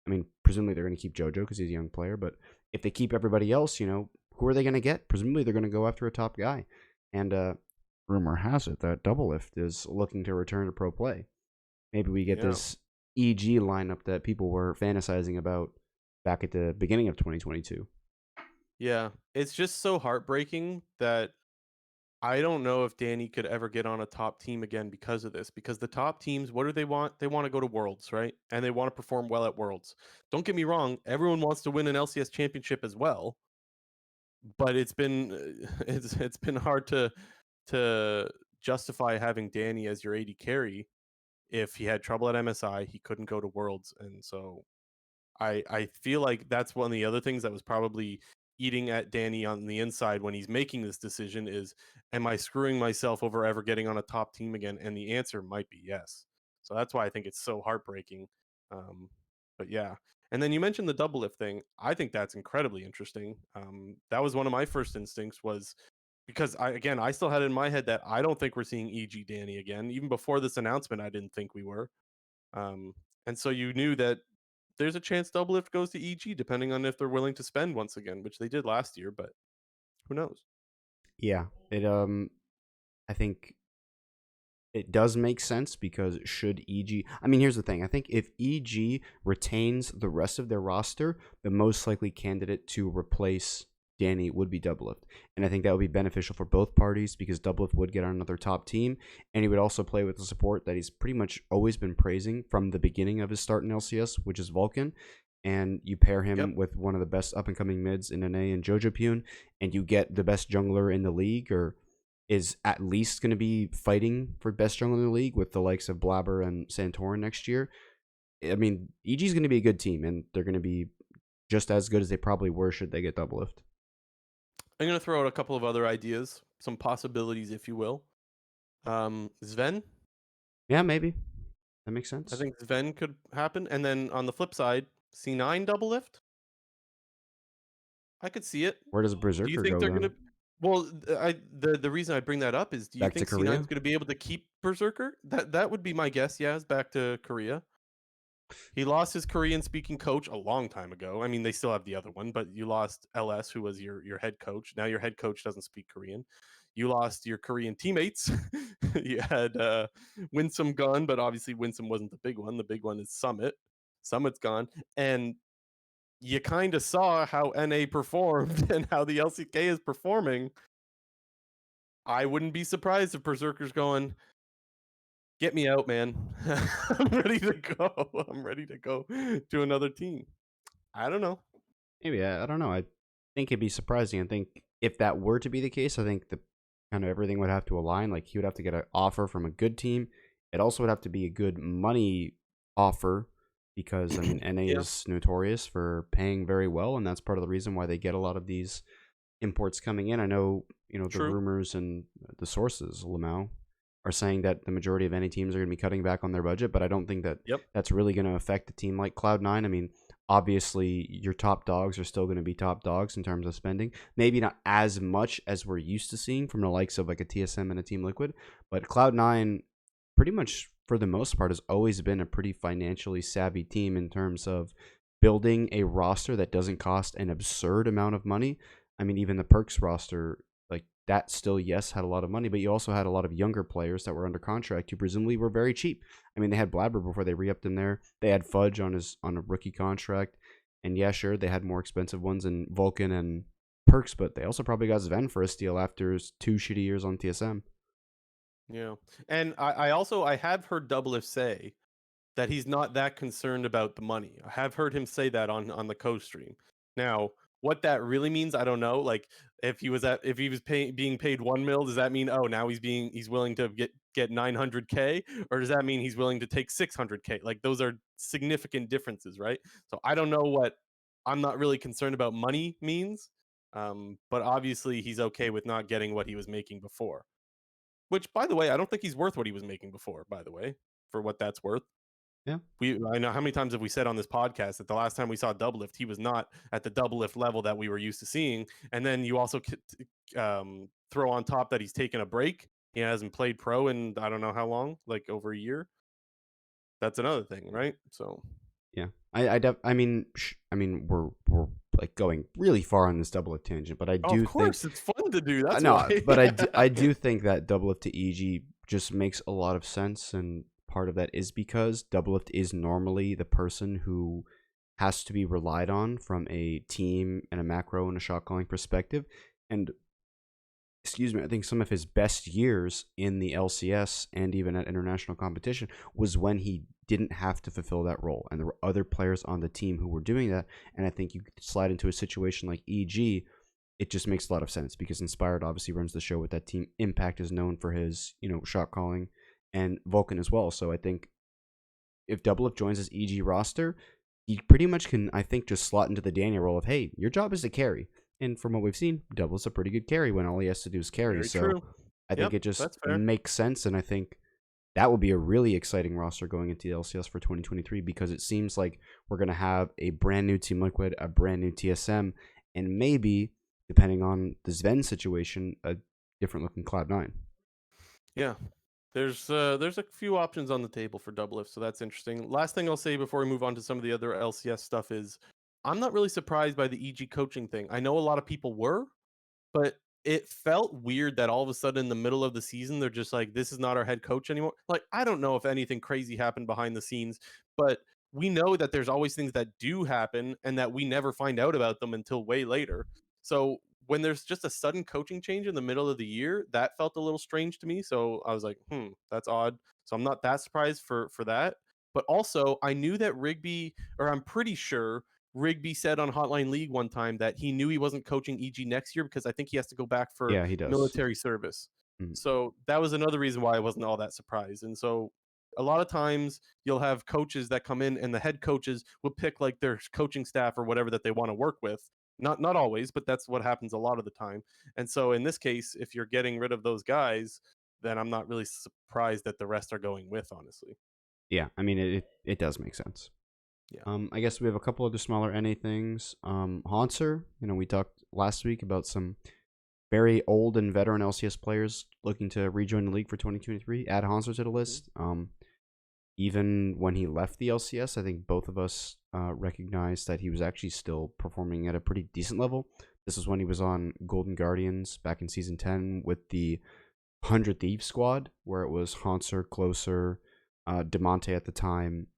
[SPEAKER 2] I mean, presumably they're going to keep JoJo because he's a young player. But if they keep everybody else, who are they going to get? Presumably they're going to go after a top guy. And rumor has it that Doublelift is looking to return to pro play. Maybe we get
[SPEAKER 1] Yeah.
[SPEAKER 2] this EG lineup that people were fantasizing about back at the beginning of 2022.
[SPEAKER 1] Yeah. It's just so heartbreaking that I don't know if Danny could ever get on a top team again because of this. Because the top teams, what do they want? They want to go to Worlds, right? And they want to perform well at Worlds. Don't get me wrong, everyone wants to win an LCS championship as well, but it's been it's been hard to justify having Danny as your 80 carry if he had trouble at MSI, he couldn't go to Worlds, and so I feel like that's one of the other things that was probably eating at Danny on the inside when he's making this decision is, am I screwing myself over ever getting on a top team again? And the answer might be yes. So that's why I think it's so heartbreaking. But yeah. And then you mentioned the double lift thing. I think that's incredibly interesting. That was one of my first instincts was because I still had in my head that I don't think we're seeing EG Danny again. Even before this announcement, I didn't think we were. Um, and so you knew that there's a chance double lift goes to EG depending on if they're willing to spend once again, which they did last year, but who knows?
[SPEAKER 2] Yeah, it I think it does make sense because should EG, I mean, here's the thing. I think if EG retains the rest of their roster, the most likely candidate to replace Danny would be Doublelift. And I think that would be beneficial for both parties because Doublelift would get on another top team. And he would also play with the support that he's pretty much always been praising from the beginning of his start in LCS, which is Vulcan. And you pair him
[SPEAKER 1] Yep.
[SPEAKER 2] with one of the best up and coming mids in NA and Jojo Pune, and you get the best jungler in the league, or is at least going to be fighting for best jungler in the league with the likes of Blabber and Santorin next year. I mean, EG is going to be a good team, and they're going to be just as good as they probably were should they get Doublelift.
[SPEAKER 1] I'm going to throw out a couple of other ideas, some possibilities, if you will. Sven.
[SPEAKER 2] Yeah, maybe. That makes
[SPEAKER 1] I
[SPEAKER 2] sense.
[SPEAKER 1] think Sven could happen. And then on the flip side, C9 double lift. I could see it.
[SPEAKER 2] Where does
[SPEAKER 1] Do you
[SPEAKER 2] Berserker
[SPEAKER 1] think
[SPEAKER 2] go
[SPEAKER 1] they're
[SPEAKER 2] then?
[SPEAKER 1] gonna? Well, the reason I bring that up is, do you
[SPEAKER 2] Back to
[SPEAKER 1] think C9
[SPEAKER 2] Korea?
[SPEAKER 1] is gonna be able to keep Berserker? That would be my guess. Yeah, is back to Korea. He lost his Korean speaking coach a long time ago. I mean, they still have the other one, but you lost LS, who was your head coach. Now your head coach doesn't speak Korean. You lost your Korean teammates. You had Winsome gone, but obviously Winsome wasn't the big one. The big one is Summit. Summit's gone, and you kind of saw how NA performed and how the LCK is performing. I wouldn't be surprised if Berserker's going, get me out, man. I'm ready to go. I'm ready to go to another team. I don't know.
[SPEAKER 2] Maybe. I don't know. I think it'd be surprising. I think if that were to be the case, I think the kind of everything would have to align. Like he would have to get an offer from a good team. It also would have to be a good money offer because I mean NA
[SPEAKER 1] Yeah,
[SPEAKER 2] is notorious for paying very well, and that's part of the reason why they get a lot of these imports coming in. I know the
[SPEAKER 1] true.
[SPEAKER 2] rumors and the sources, Lamau, are saying that the majority of any teams are going to be cutting back on their budget, but I don't think that
[SPEAKER 1] Yep.
[SPEAKER 2] that's really going to affect a team like Cloud9. I mean, obviously, your top dogs are still going to be top dogs in terms of spending. Maybe not as much as we're used to seeing from the likes of like a TSM and a Team Liquid, but Cloud9, pretty much for the most part, has always been a pretty financially savvy team in terms of building a roster that doesn't cost an absurd amount of money. I mean, even the Perks roster, like that still, yes, had a lot of money, but you also had a lot of younger players that were under contract who presumably were very cheap. I mean, they had Blabber before they re-upped him there. They had Fudge on a rookie contract. And yeah, sure, they had more expensive ones in Vulcan and Perks, but they also probably got Sven for a steal after his 2 shitty years on TSM.
[SPEAKER 1] Yeah. And I have heard Doublelift say that he's not that concerned about the money. I have heard him say that on the co-stream. Now, what that really means, I don't know. Like if he was being paid 1 mil, does that mean, oh, now he's willing to get 900K, or does that mean he's willing to take 600K? Like those are significant differences, right? So I don't know what I'm not really concerned about money means. But obviously he's okay with not getting what he was making before. Which, by the way, I don't think he's worth what he was making before, by the way, for what that's worth.
[SPEAKER 2] Yeah.
[SPEAKER 1] I know how many times have we said on this podcast that the last time we saw Doublelift, he was not at the Doublelift level that we were used to seeing. And then you also throw on top that he's taken a break. He hasn't played pro in I don't know how long, like over a year. That's another thing, right? So,
[SPEAKER 2] Yeah. I mean, we're like going really far on this double tangent, but I
[SPEAKER 1] oh, of
[SPEAKER 2] do think
[SPEAKER 1] course, it's fun to do. That's
[SPEAKER 2] no,
[SPEAKER 1] why.
[SPEAKER 2] but I do think that Doublelift to EG just makes a lot of sense, and part of that is because Doublelift is normally the person who has to be relied on from a team and a macro and a shot calling perspective, and excuse me, I think some of his best years in the LCS and even at international competition was when he didn't have to fulfill that role. And there were other players on the team who were doing that. And I think you could slide into a situation like EG. It just makes a lot of sense because Inspired obviously runs the show with that team. Impact is known for his, shot calling, and Vulcan as well. So I think if Doublelift joins his EG roster, he pretty much can, I think, just slot into the Daniel role of, hey, your job is to carry. And from what we've seen, Double's a pretty good carry when all he has to do is carry.
[SPEAKER 1] Very
[SPEAKER 2] So
[SPEAKER 1] true.
[SPEAKER 2] I think
[SPEAKER 1] Yep,
[SPEAKER 2] it just
[SPEAKER 1] that's fair.
[SPEAKER 2] makes sense. And I think that would be a really exciting roster going into the LCS for 2023, because it seems like we're going to have a brand new Team Liquid, a brand new TSM, and maybe, depending on the Sven situation, a different looking Cloud9.
[SPEAKER 1] Yeah. There's a few options on the table for Doublelift, so that's interesting. Last thing I'll say before we move on to some of the other LCS stuff is I'm not really surprised by the EG coaching thing. I know a lot of people were, but it felt weird that all of a sudden in the middle of the season they're just like, this is not our head coach anymore. Like, I don't know if anything crazy happened behind the scenes, but we know that there's always things that do happen and that we never find out about them until way later. So when there's just a sudden coaching change in the middle of the year, that felt a little strange to me. So I was like, that's odd. So I'm not that surprised for that. But also, I knew that Rigby, or I'm pretty sure Rigby said on Hotline League one time that he knew he wasn't coaching EG next year because I think he has to go back for
[SPEAKER 2] Yeah, he does.
[SPEAKER 1] military service.
[SPEAKER 2] Mhm.
[SPEAKER 1] So that was another reason why I wasn't all that surprised. And so a lot of times you'll have coaches that come in and the head coaches will pick like their coaching staff or whatever that they want to work with. Not always, but that's what happens a lot of the time. And so in this case, if you're getting rid of those guys, then I'm not really surprised that the rest are going with, honestly.
[SPEAKER 2] Yeah, I mean, it does make sense.
[SPEAKER 1] Yeah.
[SPEAKER 2] I guess we have a couple other smaller NA things. Haunter, we talked last week about some very old and veteran LCS players looking to rejoin the league for 2023. Add Haunter to the list. Even when he left the LCS, I think both of us recognized that he was actually still performing at a pretty decent level. This was when he was on Golden Guardians back in Season 10 with the 100 Thieves squad, where it was Haunter, Closer, Demonte at the time,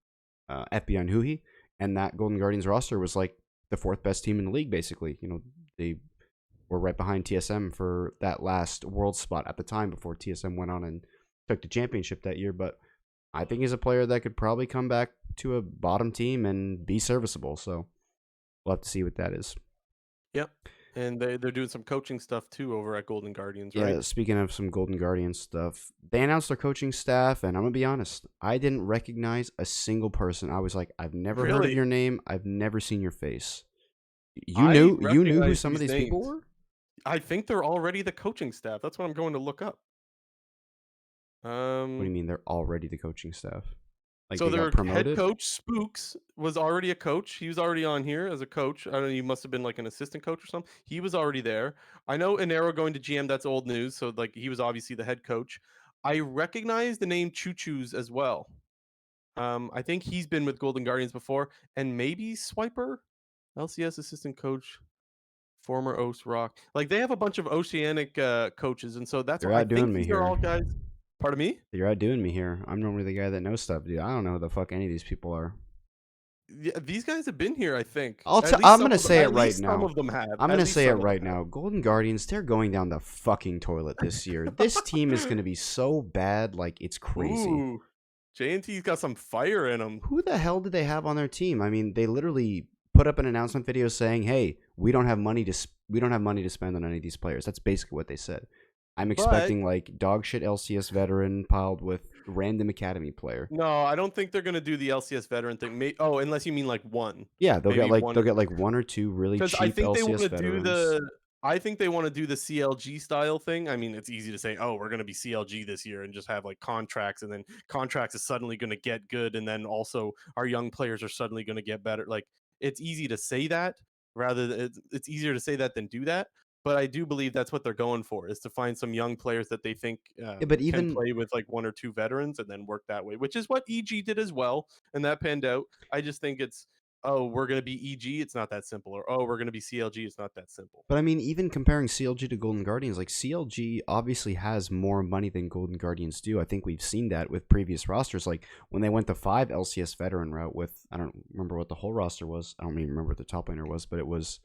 [SPEAKER 2] FBI and Huhi, and that Golden Guardians roster was like the fourth best team in the league, basically. They were right behind TSM for that last world spot at the time before TSM went on and took the championship that year. But I think he's a player that could probably come back to a bottom team and be serviceable. So we'll have to see what that is.
[SPEAKER 1] Yep. And they're doing some coaching stuff too over at Golden Guardians,
[SPEAKER 2] Yeah,
[SPEAKER 1] right?
[SPEAKER 2] speaking of some Golden Guardians stuff, they announced their coaching staff, and I'm going to be honest, I didn't recognize a single person. I was like, I've never heard of
[SPEAKER 1] Really?
[SPEAKER 2] your name. I've never seen your face. You
[SPEAKER 1] I
[SPEAKER 2] knew who
[SPEAKER 1] recognize
[SPEAKER 2] some of
[SPEAKER 1] these
[SPEAKER 2] these people
[SPEAKER 1] names.
[SPEAKER 2] were?
[SPEAKER 1] I think they're already the coaching staff. That's what I'm going to look up.
[SPEAKER 2] What do you mean they're already the coaching staff? Like
[SPEAKER 1] So
[SPEAKER 2] they got
[SPEAKER 1] their head
[SPEAKER 2] promoted?
[SPEAKER 1] coach Spooks was already a coach. He was already on here as a coach. I don't know. He must have been like an assistant coach or something. He was already there. I know Inero going to GM. That's old news. So like he was obviously the head coach. I recognize the name Choo Choo's as well. I think he's been with Golden Guardians before, and maybe Swiper, LCS assistant coach, former Oast Rock. Like they have a bunch of Oceanic coaches, and so that's
[SPEAKER 2] You're
[SPEAKER 1] why I
[SPEAKER 2] outdoing
[SPEAKER 1] think
[SPEAKER 2] me
[SPEAKER 1] these are
[SPEAKER 2] here.
[SPEAKER 1] all guys. Pardon me.
[SPEAKER 2] You're outdoing me here. I'm normally the guy that knows stuff, dude. I don't know who the fuck any of these people are.
[SPEAKER 1] Yeah, these guys have been here. I think
[SPEAKER 2] I'm gonna say it
[SPEAKER 1] at
[SPEAKER 2] right
[SPEAKER 1] least some
[SPEAKER 2] now.
[SPEAKER 1] of them have.
[SPEAKER 2] I'm
[SPEAKER 1] At
[SPEAKER 2] gonna
[SPEAKER 1] least
[SPEAKER 2] say it
[SPEAKER 1] some of them
[SPEAKER 2] right
[SPEAKER 1] have.
[SPEAKER 2] now. Golden Guardians, they're going down the fucking toilet this year. This team is gonna be so bad, like it's crazy.
[SPEAKER 1] Ooh, J&T's got some fire in them.
[SPEAKER 2] Who the hell did they have on their team? I mean, they literally put up an announcement video saying, "Hey, we don't have money to spend on any of these players." That's basically what they said. I'm expecting like dog shit LCS veteran piled with random academy player.
[SPEAKER 1] No, I don't think they're gonna do the LCS veteran thing. Unless you mean like one,
[SPEAKER 2] Yeah, they'll get
[SPEAKER 1] maybe
[SPEAKER 2] like
[SPEAKER 1] one or
[SPEAKER 2] one or two really
[SPEAKER 1] because I
[SPEAKER 2] cheap
[SPEAKER 1] think they want
[SPEAKER 2] LCS
[SPEAKER 1] to do
[SPEAKER 2] veterans.
[SPEAKER 1] the. I think they want to do the CLG style thing. I mean, it's easy to say, "Oh, we're going to be CLG this year," and just have like contracts, and then contracts is suddenly going to get good, and then also our young players are suddenly going to get better. Like it's easy to say that rather than it's easier to say that than do that. But I do believe that's what they're going for is to find some young players that they think
[SPEAKER 2] Yeah, but
[SPEAKER 1] can
[SPEAKER 2] even
[SPEAKER 1] play with like one or two veterans and then work that way, which is what EG did as well, and that panned out. I just think it's oh, we're going to be EG, it's not that simple. Or, oh, we're going to be CLG, it's not that simple.
[SPEAKER 2] But I mean, even comparing CLG to Golden Guardians, like CLG obviously has more money than Golden Guardians do. I think we've seen that with previous rosters. Like when they went the 5 LCS veteran route with, I don't remember what the whole roster was. I don't even remember what the top laner was, but it was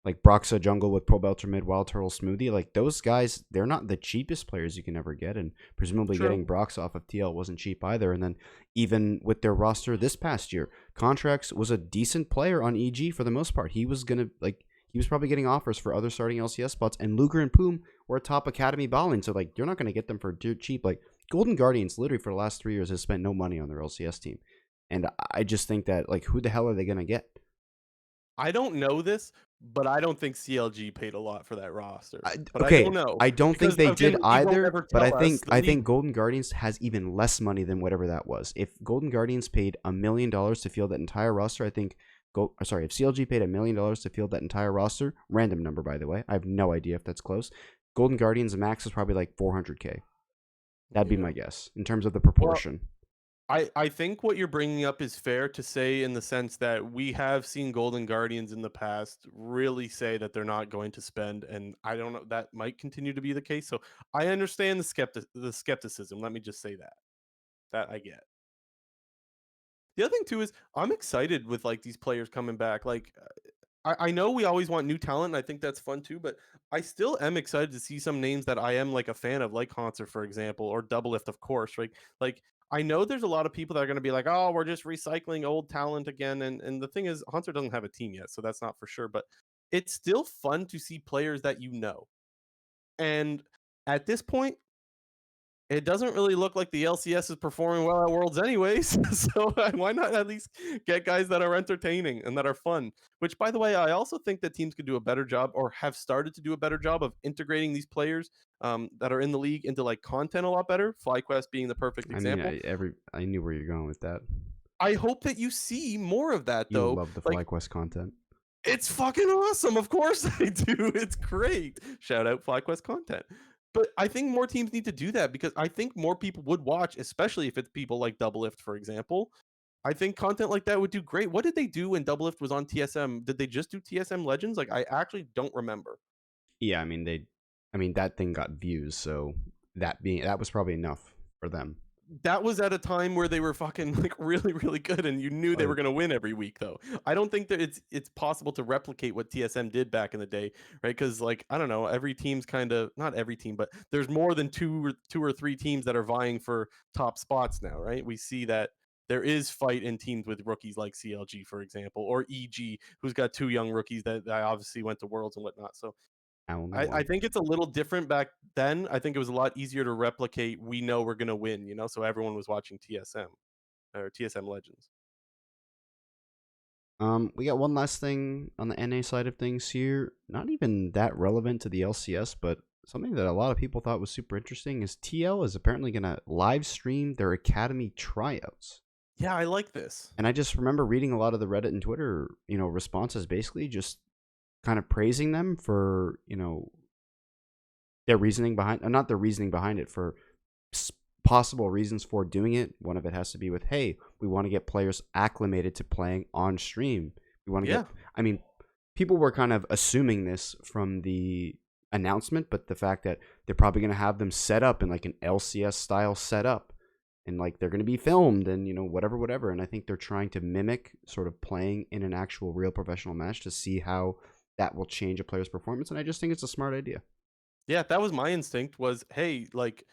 [SPEAKER 2] like Broxa Jungle with Pro Belter Mid, Wild Turtle Smoothie. Like those guys, they're not the cheapest players you can ever get. And presumably
[SPEAKER 1] True.
[SPEAKER 2] getting Brox off of TL wasn't cheap either. And then even with their roster this past year, Contracts was a decent player on EG for the most part. He was probably getting offers for other starting LCS spots. And Luger and Poom were top academy balling. So like you're not going to get them for dirt cheap. Like Golden Guardians literally for the last 3 years has spent no money on their LCS team. And I just think that like who the hell are they going to get?
[SPEAKER 1] I don't know this, but I don't think CLG paid a lot for that roster. But I
[SPEAKER 2] Okay,
[SPEAKER 1] don't know
[SPEAKER 2] I don't think
[SPEAKER 1] because
[SPEAKER 2] they
[SPEAKER 1] again,
[SPEAKER 2] did
[SPEAKER 1] the league won't
[SPEAKER 2] either,
[SPEAKER 1] ever
[SPEAKER 2] but
[SPEAKER 1] tell us. The
[SPEAKER 2] I
[SPEAKER 1] league,
[SPEAKER 2] think Golden Guardians has even less money than whatever that was. If Golden Guardians paid $1 million to field that entire roster, I think if CLG paid $1 million to field that entire roster, random number by the way, I have no idea if that's close. Golden Guardians max is probably like 400K. That'd be
[SPEAKER 1] yeah.
[SPEAKER 2] my guess in terms of the
[SPEAKER 1] Well,
[SPEAKER 2] proportion.
[SPEAKER 1] I think what you're bringing up is fair to say in the sense that we have seen Golden Guardians in the past really say that they're not going to spend, and I don't know, that might continue to be the case. So I understand the skepticism. Let me just say that I get. The other thing too is I'm excited with like these players coming back. Like I know we always want new talent, and I think that's fun too, but I still am excited to see some names that I am like a fan of, like Haunter, for example, or Double Lift, of course, right? Like I know there's a lot of people that are going to be like, oh, we're just recycling old talent again. And the thing is, Haunter doesn't have a team yet, so that's not for sure. But it's still fun to see players that you know. And at this point, it doesn't really look like the LCS is performing well at Worlds anyways. So why not at least get guys that are entertaining and that are fun? Which, by the way, I also think that teams could do a better job or have started to do a better job of integrating these players that are in the league into like content a lot better. FlyQuest being the perfect
[SPEAKER 2] I mean,
[SPEAKER 1] example.
[SPEAKER 2] I knew where you're going with that.
[SPEAKER 1] I hope that you see more of that
[SPEAKER 2] You
[SPEAKER 1] though.
[SPEAKER 2] love the
[SPEAKER 1] Like
[SPEAKER 2] FlyQuest content.
[SPEAKER 1] it's fucking awesome. Of course I do. It's great. Shout out FlyQuest content. But I think more teams need to do that because I think more people would watch, especially if it's people like Double Lift, for example. I think content like that would do great. What did they do when Double Lift was on TSM? Did they just do TSM Legends? Like I actually don't remember.
[SPEAKER 2] Yeah, I mean that thing got views, so that was probably enough for them.
[SPEAKER 1] That was at a time where they were fucking like really really good and you knew they
[SPEAKER 2] Uh,
[SPEAKER 1] were going to win every week though. I don't think that it's possible to replicate what TSM did back in the day, right? Cuz like I don't know, every team's kind of not every team, but there's more than two or three teams that are vying for top spots now, right? We see that there is fight in teams with rookies like CLG, for example, or EG, who's got two young rookies that obviously went to Worlds and whatnot. So
[SPEAKER 2] I only
[SPEAKER 1] I
[SPEAKER 2] one.
[SPEAKER 1] think it's a little different back then. I think it was a lot easier to replicate. We know we're gonna win, you know. So everyone was watching TSM or TSM Legends.
[SPEAKER 2] We got one last thing on the NA side of things here. Not even that relevant to the LCS, but something that a lot of people thought was super interesting is TL is apparently gonna live stream their academy tryouts.
[SPEAKER 1] Yeah, I like this.
[SPEAKER 2] And I just remember reading a lot of the Reddit and Twitter, responses basically just kind of praising them for, their reasoning behind, not their reasoning behind it, for possible reasons for doing it. One of it has to be with, hey, we want to get players acclimated to playing on stream. We want to
[SPEAKER 1] Yeah,
[SPEAKER 2] I mean, people were kind of assuming this from the announcement, but the fact that they're probably going to have them set up in like an LCS style setup and like they're going to be filmed and, whatever. And I think they're trying to mimic sort of playing in an actual real professional match to see how that will change a player's performance. And I just think it's a smart idea.
[SPEAKER 1] yeah, that was my instinct. Was hey, like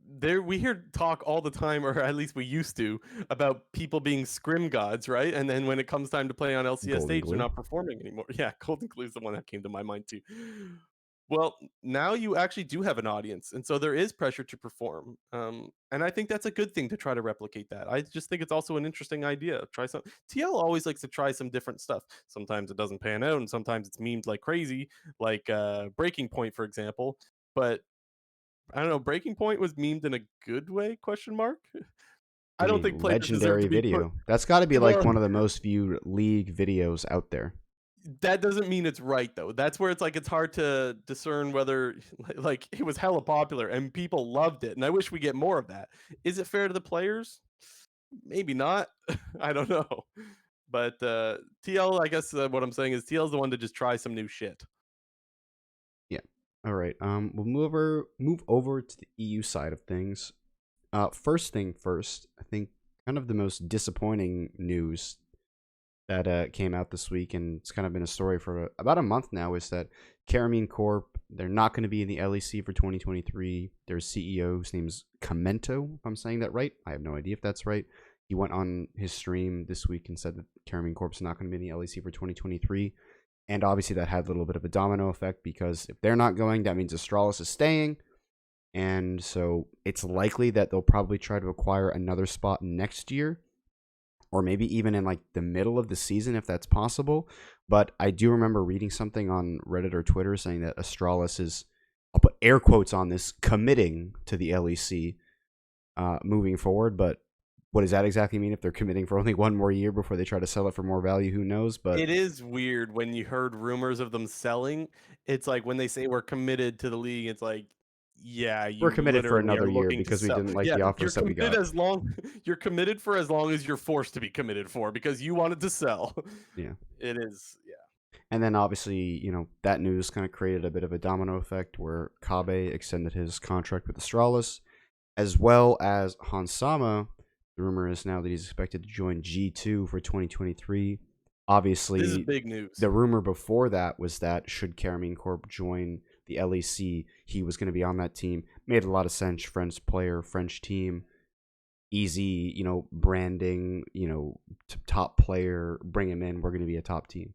[SPEAKER 1] there we hear talk all the time, or at least we used to, about people being scrim gods, right? And then when it comes time to play on LCS
[SPEAKER 2] Golden
[SPEAKER 1] stage, they're
[SPEAKER 2] glue.
[SPEAKER 1] not performing anymore. Yeah, Golden Glue is the one that came to my mind too. Well, now you actually do have an audience, and so there is pressure to perform. And I think that's a good thing to try to replicate that. I just think it's also an interesting idea. Try some. TL always likes to try some different stuff. Sometimes it doesn't pan out, and sometimes it's memed like crazy, like Breaking Point, for example. But I don't know. Breaking Point was memed in a good way? Question mark.
[SPEAKER 2] I
[SPEAKER 1] I don't
[SPEAKER 2] mean,
[SPEAKER 1] think players deserve
[SPEAKER 2] legendary
[SPEAKER 1] to be put.
[SPEAKER 2] video. That's got to be like
[SPEAKER 1] Well,
[SPEAKER 2] one of the most viewed league videos out there.
[SPEAKER 1] that doesn't mean it's right though. That's where it's like it's hard to discern whether like it was hella popular and people loved it. And I wish we get more of that. Is it fair to the players? Maybe not. I don't know. But TL, I guess what I'm saying is TL is the one to just try some new shit.
[SPEAKER 2] Yeah. All right. We'll move over to the EU side of things. First thing first, I think kind of the most disappointing news that came out this week, and it's kind of been a story for about a month now, is that Caramine Corp, they're not going to be in the LEC for 2023. Their CEO, whose name's Comento, if I'm saying that right. I have no idea if that's right. He went on his stream this week and said that Caramine Corp's not going to be in the LEC for 2023. And obviously that had a little bit of a domino effect because if they're not going, that means Astralis is staying. And so it's likely that they'll probably try to acquire another spot next year. or maybe even in like the middle of the season if that's possible. But I do remember reading something on Reddit or Twitter saying that Astralis is, I'll put air quotes on this, committing to the LEC moving forward. But what does that exactly mean? If they're committing for only one more year before they try to sell it for more value, who knows? But
[SPEAKER 1] It is weird when you heard rumors of them selling. It's like when they say we're committed to the league, it's like, yeah,
[SPEAKER 2] we're
[SPEAKER 1] you
[SPEAKER 2] committed for
[SPEAKER 1] literally
[SPEAKER 2] another
[SPEAKER 1] are
[SPEAKER 2] year
[SPEAKER 1] looking to
[SPEAKER 2] because we
[SPEAKER 1] sell.
[SPEAKER 2] didn't like
[SPEAKER 1] Yeah,
[SPEAKER 2] the
[SPEAKER 1] you're
[SPEAKER 2] offers that we
[SPEAKER 1] committed
[SPEAKER 2] got.
[SPEAKER 1] as long you're committed for as long as you're forced to be committed for because you wanted to sell.
[SPEAKER 2] Yeah.
[SPEAKER 1] It is, yeah.
[SPEAKER 2] And then obviously, that news kind of created a bit of a domino effect where Kabe extended his contract with Astralis, as well as Hansama. The rumor is now that he's expected to join G2 for 2023.
[SPEAKER 1] This is
[SPEAKER 2] Obviously,
[SPEAKER 1] big news.
[SPEAKER 2] the rumor before that was that should Karamine Corp join the LEC, he was going to be on that team. Made a lot of sense. French player, French team, easy, branding, top player, bring him in. We're going to be a top team.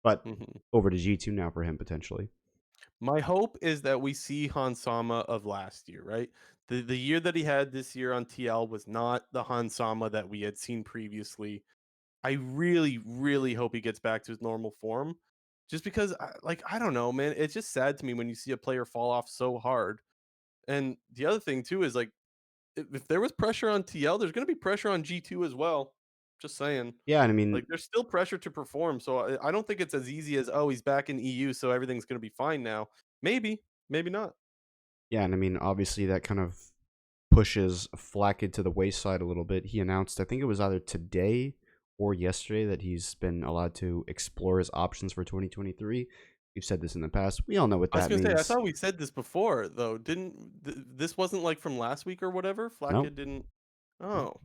[SPEAKER 2] But over to G2 now for him potentially.
[SPEAKER 1] My hope is that we see Hansama of last year, right? The year that he had this year on TL was not the Hansama that we had seen previously. I really, really hope he gets back to his normal form. Just because, I don't know, man. It's just sad to me when you see a player fall off so hard. And the other thing too is like, if there was pressure on TL, there's going to be pressure on G2 as well. Just saying.
[SPEAKER 2] Yeah, and I mean,
[SPEAKER 1] Like, there's still pressure to perform. So I don't think it's as easy as, oh, he's back in EU, so everything's going to be fine now. Maybe, maybe not.
[SPEAKER 2] yeah, and I mean, obviously that kind of pushes Flackid to the wayside a little bit. He announced, I think it was either today or yesterday, that he's been allowed to explore his options for 2023. We've said this in the past. We all know what
[SPEAKER 1] I was
[SPEAKER 2] that
[SPEAKER 1] gonna say, I
[SPEAKER 2] means.
[SPEAKER 1] thought we said this before though. Didn't this wasn't like from last week or whatever?
[SPEAKER 2] No,
[SPEAKER 1] Flackid didn't. Oh,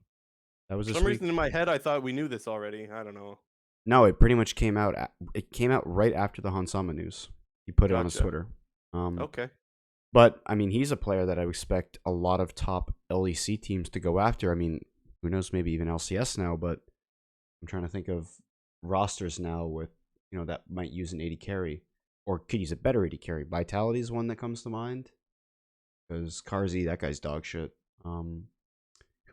[SPEAKER 2] that was
[SPEAKER 1] for
[SPEAKER 2] this
[SPEAKER 1] some
[SPEAKER 2] week.
[SPEAKER 1] reason in my head I thought we knew this already. I don't know.
[SPEAKER 2] No, it pretty much came out. It came out right after the Hansama news. He put it on his
[SPEAKER 1] Gotcha.
[SPEAKER 2] Twitter.
[SPEAKER 1] Okay.
[SPEAKER 2] But I mean, he's a player that I expect a lot of top LEC teams to go after. I mean, who knows? Maybe even LCS now. But I'm trying to think of rosters now with that might use an 80 carry or could use a better 80 carry. Vitality is one that comes to mind because Karzi, that guy's dog shit. Who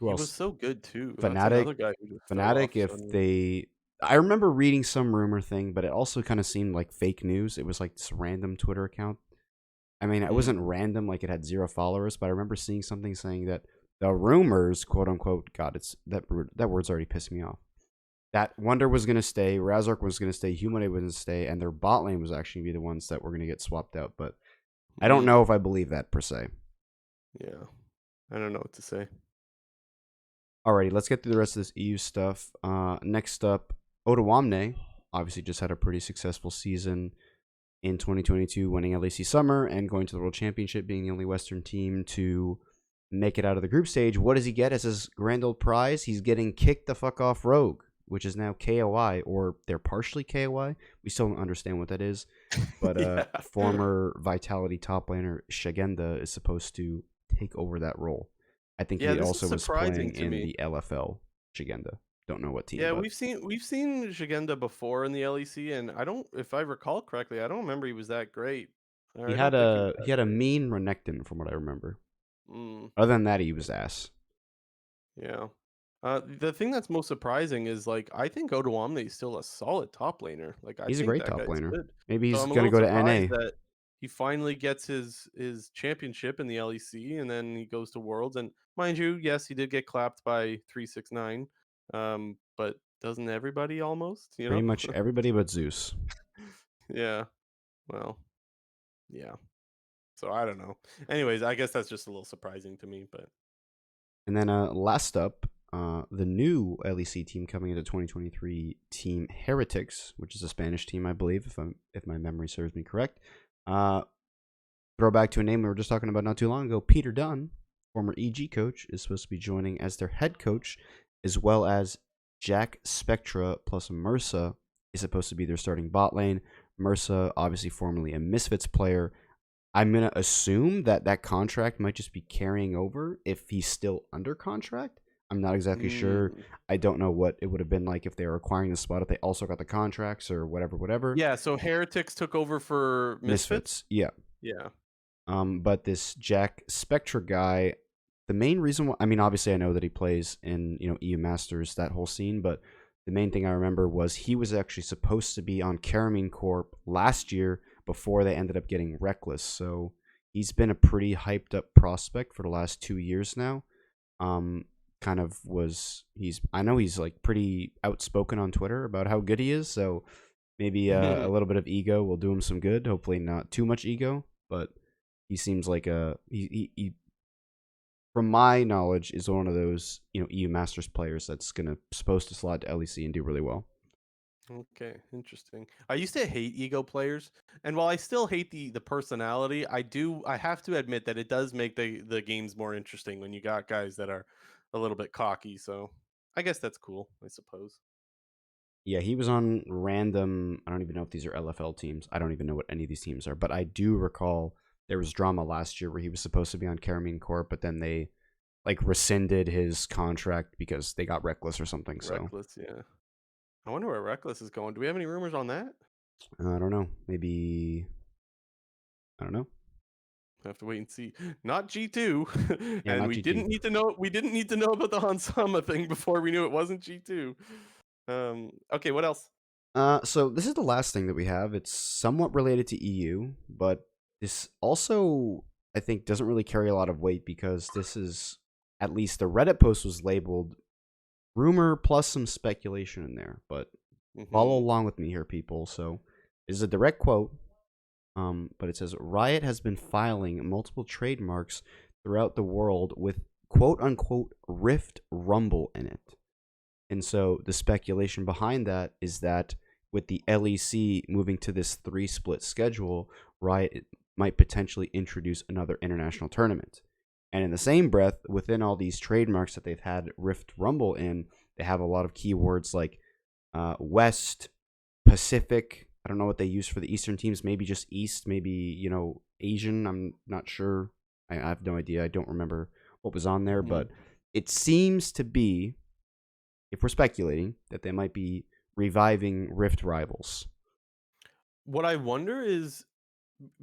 [SPEAKER 1] He
[SPEAKER 2] else?
[SPEAKER 1] was so good too. That's
[SPEAKER 2] Fnatic.
[SPEAKER 1] another guy who just fell
[SPEAKER 2] Fnatic.
[SPEAKER 1] off
[SPEAKER 2] If
[SPEAKER 1] suddenly.
[SPEAKER 2] I remember reading some rumor thing, but it also kind of seemed like fake news. It was like this random Twitter account. I mean, it wasn't random, like it had 0 followers, but I remember seeing something saying that the rumors, quote unquote, God, it's that word's already pissed me off. That Wonder was going to stay, Razork was going to stay, Humanoid was going to stay, and their bot lane was actually be the ones that were going to get swapped out. But I don't know if I believe that per se.
[SPEAKER 1] Yeah, I don't know what to say.
[SPEAKER 2] Alrighty, let's get through the rest of this EU stuff. Next up, Otawamne obviously just had a pretty successful season in 2022, winning LEC Summer and going to the World Championship, being the only Western team to make it out of the group stage. What does he get as his grand old prize? He's getting kicked the fuck off Rogue, which is now KOI, or they're partially KOI. We still don't understand what that is. But former Vitality top laner Shagenda is supposed to take over that role. I think he also was playing in the LFL. Shagenda. Don't know what team.
[SPEAKER 1] Yeah,
[SPEAKER 2] but
[SPEAKER 1] we've seen Shagenda before in the LEC, and I don't, if I recall correctly, I don't remember he was that great.
[SPEAKER 2] he had a mean Renekton from what I remember. Other than that, he was ass.
[SPEAKER 1] Yeah. The thing that's most surprising is like I think Otawamne is still a solid top laner. Like
[SPEAKER 2] He's a great top laner.
[SPEAKER 1] Good.
[SPEAKER 2] Maybe he's
[SPEAKER 1] So I'm
[SPEAKER 2] gonna go to NA.
[SPEAKER 1] that he finally gets his championship in the LEC, and then he goes to Worlds. And mind you, yes, he did get clapped by 369. But doesn't everybody almost?
[SPEAKER 2] Pretty much everybody but Zeus.
[SPEAKER 1] Yeah. Well. Yeah. So I don't know. Anyways, I guess that's just a little surprising to me, but.
[SPEAKER 2] And then last up, the new LEC team coming into 2023, Team Heretics, which is a Spanish team, I believe, if my memory serves me correct. Throwback to a name we were just talking about not too long ago. Peter Dunn, former EG coach, is supposed to be joining as their head coach, as well as Jack Spectra plus Mursa is supposed to be their starting bot lane. Mursa, obviously formerly a Misfits player. I'm going to assume that contract might just be carrying over if he's still under contract. I'm not exactly sure. I don't know what it would have been like if they were acquiring the spot, if they also got the contracts or whatever.
[SPEAKER 1] Yeah, so Heretics took over for Misfits?
[SPEAKER 2] Yeah.
[SPEAKER 1] Yeah.
[SPEAKER 2] But this Jack Spectra guy, the main reason why, I mean, obviously I know that he plays in, EU Masters, that whole scene, but the main thing I remember was he was actually supposed to be on Karamine Corp last year before they ended up getting Reckless. So he's been a pretty hyped up prospect for the last 2 years now. Kind of was I know he's like pretty outspoken on Twitter about how good he is. So maybe a little bit of ego will do him some good. Hopefully not too much ego, but he seems like he from my knowledge, is one of those EU Masters players that's supposed to slot to LEC and do really well.
[SPEAKER 1] Okay, interesting. I used to hate ego players, and while I still hate the personality, I have to admit that it does make the games more interesting when you got guys that are a little bit cocky. So I guess that's cool, I suppose.
[SPEAKER 2] Yeah, he was on random. I don't even know if these are LFL teams. I don't even know what any of these teams are, but I do recall there was drama last year where he was supposed to be on Karamine Corp, but then they like rescinded his contract because they got Reckless or something. So
[SPEAKER 1] Reckless, yeah. I wonder where Reckless is going. Do we have any rumors on that?
[SPEAKER 2] I don't know. Maybe I don't know.
[SPEAKER 1] Have to wait and see. Not G2,
[SPEAKER 2] Yeah,
[SPEAKER 1] and
[SPEAKER 2] not
[SPEAKER 1] we
[SPEAKER 2] GT.
[SPEAKER 1] didn't need to know. We didn't need to know about the Hansama thing before we knew it wasn't G2. Okay, what else?
[SPEAKER 2] So this is the last thing that we have. It's somewhat related to EU, but this also, I think, doesn't really carry a lot of weight because this is, at least the Reddit post was labeled rumor plus some speculation in there. But follow
[SPEAKER 1] Mm-hmm.
[SPEAKER 2] along with me here, people. So this is a direct quote, but it says Riot has been filing multiple trademarks throughout the world with quote unquote Rift Rumble in it. And so the speculation behind that is that with the LEC moving to this 3-split schedule, Riot might potentially introduce another international tournament. And in the same breath, within all these trademarks that they've had Rift Rumble in, they have a lot of keywords like West, Pacific. I don't know what they use for the Eastern teams. Maybe just East, maybe, Asian. I'm not sure. I have no idea. I don't remember what was on there,
[SPEAKER 1] Mm-hmm.
[SPEAKER 2] but it seems to be, if we're speculating, that they might be reviving Rift Rivals.
[SPEAKER 1] What I wonder is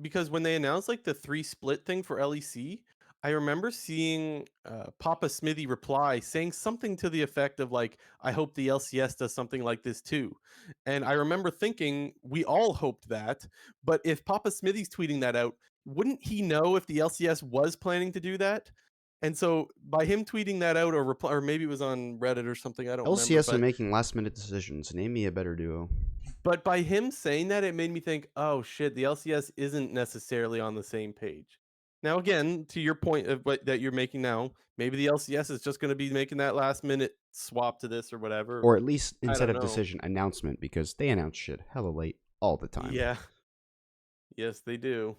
[SPEAKER 1] because when they announced like the 3 split thing for LEC, I remember seeing Papa Smithy reply saying something to the effect of like, "I hope the LCS does something like this too." And I remember thinking we all hoped that, but if Papa Smithy's tweeting that out, wouldn't he know if the LCS was planning to do that? And so by him tweeting that out or reply, or maybe it was on Reddit or something, I don't remember,
[SPEAKER 2] LCS and making last-minute decisions. Name me a better duo.
[SPEAKER 1] but by him saying that, it made me think, oh shit, the LCS isn't necessarily on the same page. Now, again, to your point of that you're making now, maybe the LCS is just going to be making that last minute swap to this or whatever.
[SPEAKER 2] Or at least
[SPEAKER 1] I
[SPEAKER 2] instead
[SPEAKER 1] don't
[SPEAKER 2] of
[SPEAKER 1] know.
[SPEAKER 2] decision, announcement, because they announce shit hella late all the time.
[SPEAKER 1] Yeah. Yes, they do.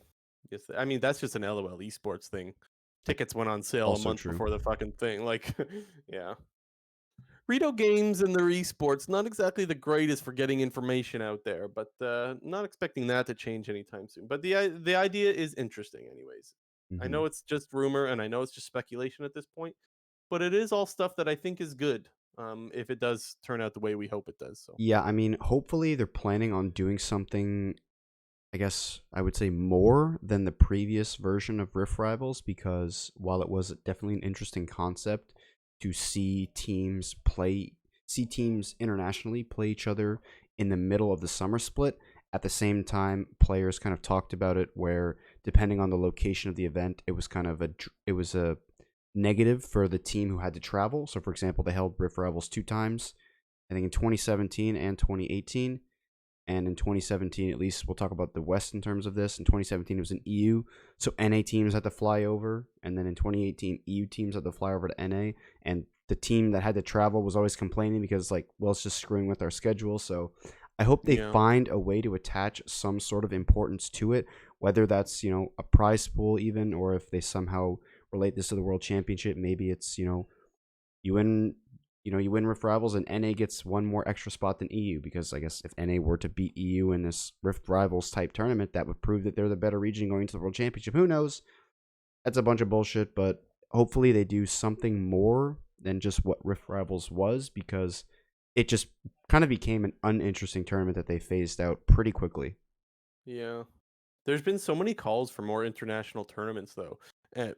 [SPEAKER 1] Yes, I mean that's just an LOL esports thing. Tickets went on sale a
[SPEAKER 2] Also
[SPEAKER 1] month
[SPEAKER 2] true.
[SPEAKER 1] before the fucking thing. Like, yeah. Rito Games and their esports, not exactly the greatest for getting information out there, but not expecting that to change anytime soon. But the idea is interesting, anyways. I
[SPEAKER 2] Mm-hmm.
[SPEAKER 1] know it's just rumor, and I know it's just speculation at this point, but it is all stuff that I think is good. If it does turn out the way we hope it does. So.
[SPEAKER 2] Yeah, I mean, hopefully they're planning on doing something, I guess I would say, more than the previous version of Rift Rivals, because while it was definitely an interesting concept to see teams internationally play each other in the middle of the summer split, at the same time, players kind of talked about it where, depending on the location of the event, it was a negative for the team who had to travel. So, for example, they held Rift Rivals 2 times, I think in 2017 and 2018. And in 2017, at least we'll talk about the West in terms of this. In 2017, it was in EU, so NA teams had to fly over, and then in 2018, EU teams had to fly over to NA, and the team that had to travel was always complaining because, like, well, it's just screwing with our schedule. So I hope they
[SPEAKER 1] Yeah.
[SPEAKER 2] find a way to attach some sort of importance to it, whether that's, a prize pool even, or if they somehow relate this to the World Championship. Maybe it's, you win you win Rift Rivals and NA gets one more extra spot than EU, because I guess if NA were to beat EU in this Rift Rivals type tournament, that would prove that they're the better region going to the World Championship. Who knows? That's a bunch of bullshit, but hopefully they do something more than just what Rift Rivals was, because it just kind of became an uninteresting tournament that they phased out pretty quickly.
[SPEAKER 1] Yeah. There's been so many calls for more international tournaments though.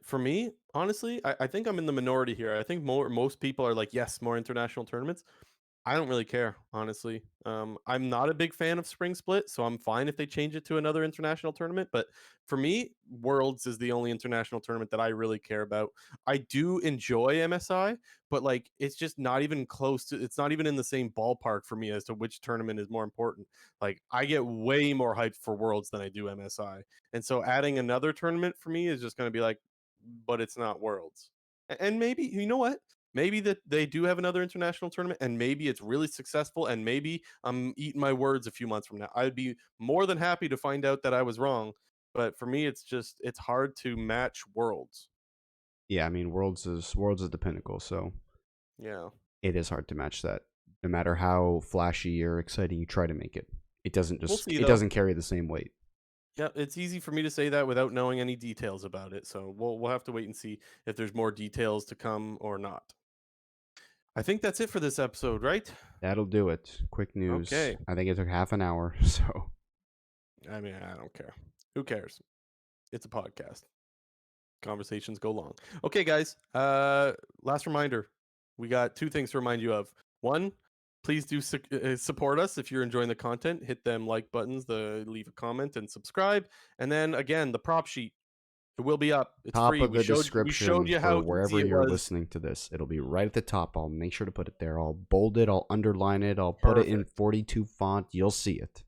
[SPEAKER 1] For me, honestly, I think I'm in the minority here. I think most people are like, yes, more international tournaments. I don't really care, honestly. I'm not a big fan of Spring Split, so I'm fine if they change it to another international tournament. But for me, Worlds is the only international tournament that I really care about. I do enjoy MSI, but like it's just not even close to. It's not even in the same ballpark for me as to which tournament is more important. Like I get way more hyped for Worlds than I do MSI, and so adding another tournament for me is just going to be like, but it's not Worlds. And maybe you know what? Maybe that they do have another international tournament and maybe it's really successful and maybe I'm eating my words a few months from now. I'd be more than happy to find out that I was wrong. But for me, it's hard to match Worlds.
[SPEAKER 2] Yeah, I mean, Worlds is the pinnacle, so
[SPEAKER 1] Yeah.
[SPEAKER 2] it is hard to match that. No matter how flashy or exciting you try to make it,
[SPEAKER 1] We'll see
[SPEAKER 2] it
[SPEAKER 1] though.
[SPEAKER 2] doesn't carry the same weight.
[SPEAKER 1] Yeah, it's easy for me to say that without knowing any details about it. So we'll have to wait and see if there's more details to come or not. I think that's it for this episode, right?
[SPEAKER 2] That'll do it. Quick news.
[SPEAKER 1] Okay.
[SPEAKER 2] I think it took half an hour, so
[SPEAKER 1] I mean, I don't care. Who cares? It's a podcast. Conversations go long. Okay, guys. Last reminder: we got two things to remind you of. One, please do support us if you're enjoying the content. Hit them like buttons, leave a comment and subscribe. And then again, the prop sheet, it will be up. It's
[SPEAKER 2] top
[SPEAKER 1] free.
[SPEAKER 2] of the
[SPEAKER 1] We showed
[SPEAKER 2] description
[SPEAKER 1] you how
[SPEAKER 2] for
[SPEAKER 1] easy
[SPEAKER 2] wherever
[SPEAKER 1] it
[SPEAKER 2] you're
[SPEAKER 1] was.
[SPEAKER 2] listening to this. It'll be right at the top. I'll make sure to put it there. I'll bold it, I'll underline it, I'll put it in
[SPEAKER 1] Perfect.
[SPEAKER 2] 42 font. You'll see it.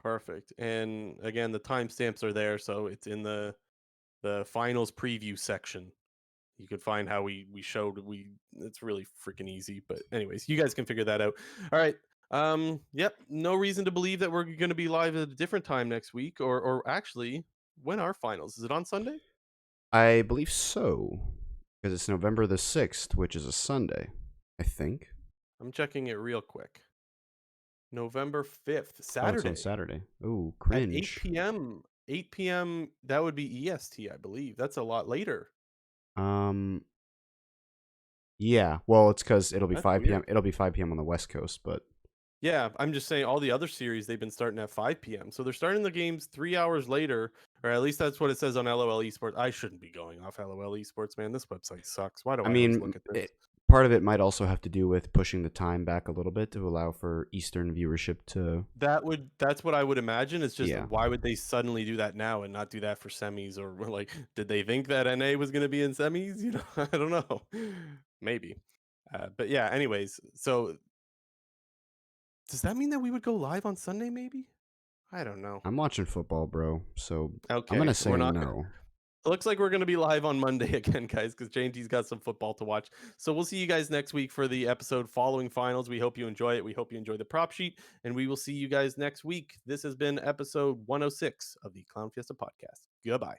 [SPEAKER 1] Perfect. And again, the timestamps are there, so it's in the finals preview section. You could find how we showed it's really freaking easy, but anyways, you guys can figure that out. All right. Yep, no reason to believe that we're going to be live at a different time next week, or actually, when are finals? Is it on Sunday?
[SPEAKER 2] I believe so, because it's November the 6th, which is a Sunday, I think.
[SPEAKER 1] I'm checking it real quick. November 5th,
[SPEAKER 2] Oh, it's on
[SPEAKER 1] Saturday
[SPEAKER 2] Saturday. Ooh,
[SPEAKER 1] at 8
[SPEAKER 2] cringe.
[SPEAKER 1] p.m. 8 p.m. That would be EST, I believe. That's a lot later.
[SPEAKER 2] Um, yeah. Well, it's because it'll be
[SPEAKER 1] That's
[SPEAKER 2] 5
[SPEAKER 1] weird.
[SPEAKER 2] p.m. It'll be 5 p.m. on the West Coast, but
[SPEAKER 1] Yeah, I'm just saying all the other series they've been starting at 5 p.m. So they're starting the games 3 hours later, or at least that's what it says on LOL Esports. I shouldn't be going off LOL Esports, man. This website sucks. Why do
[SPEAKER 2] I
[SPEAKER 1] I always look
[SPEAKER 2] mean,
[SPEAKER 1] at this?
[SPEAKER 2] part of it might also have to do with pushing the time back a little bit to allow for Eastern viewership to.
[SPEAKER 1] That's what I would imagine. It's just
[SPEAKER 2] Yeah.
[SPEAKER 1] why would they suddenly do that now and not do that for semis or like did they think that NA was going to be in semis? You know, I don't know. Maybe. But yeah, anyways, so does that mean that we would go live on Sunday maybe? I don't know.
[SPEAKER 2] I'm watching football, bro, so I'm
[SPEAKER 1] Okay,
[SPEAKER 2] gonna
[SPEAKER 1] we're
[SPEAKER 2] say
[SPEAKER 1] not
[SPEAKER 2] no.
[SPEAKER 1] looks like we're going to be live on Monday again, guys, because JT's got some football to watch. So we'll see you guys next week for the episode following finals. We hope you enjoy it. We hope you enjoy the prop sheet, and we will see you guys next week. This has been episode 106 of the Clown Fiesta podcast. Goodbye.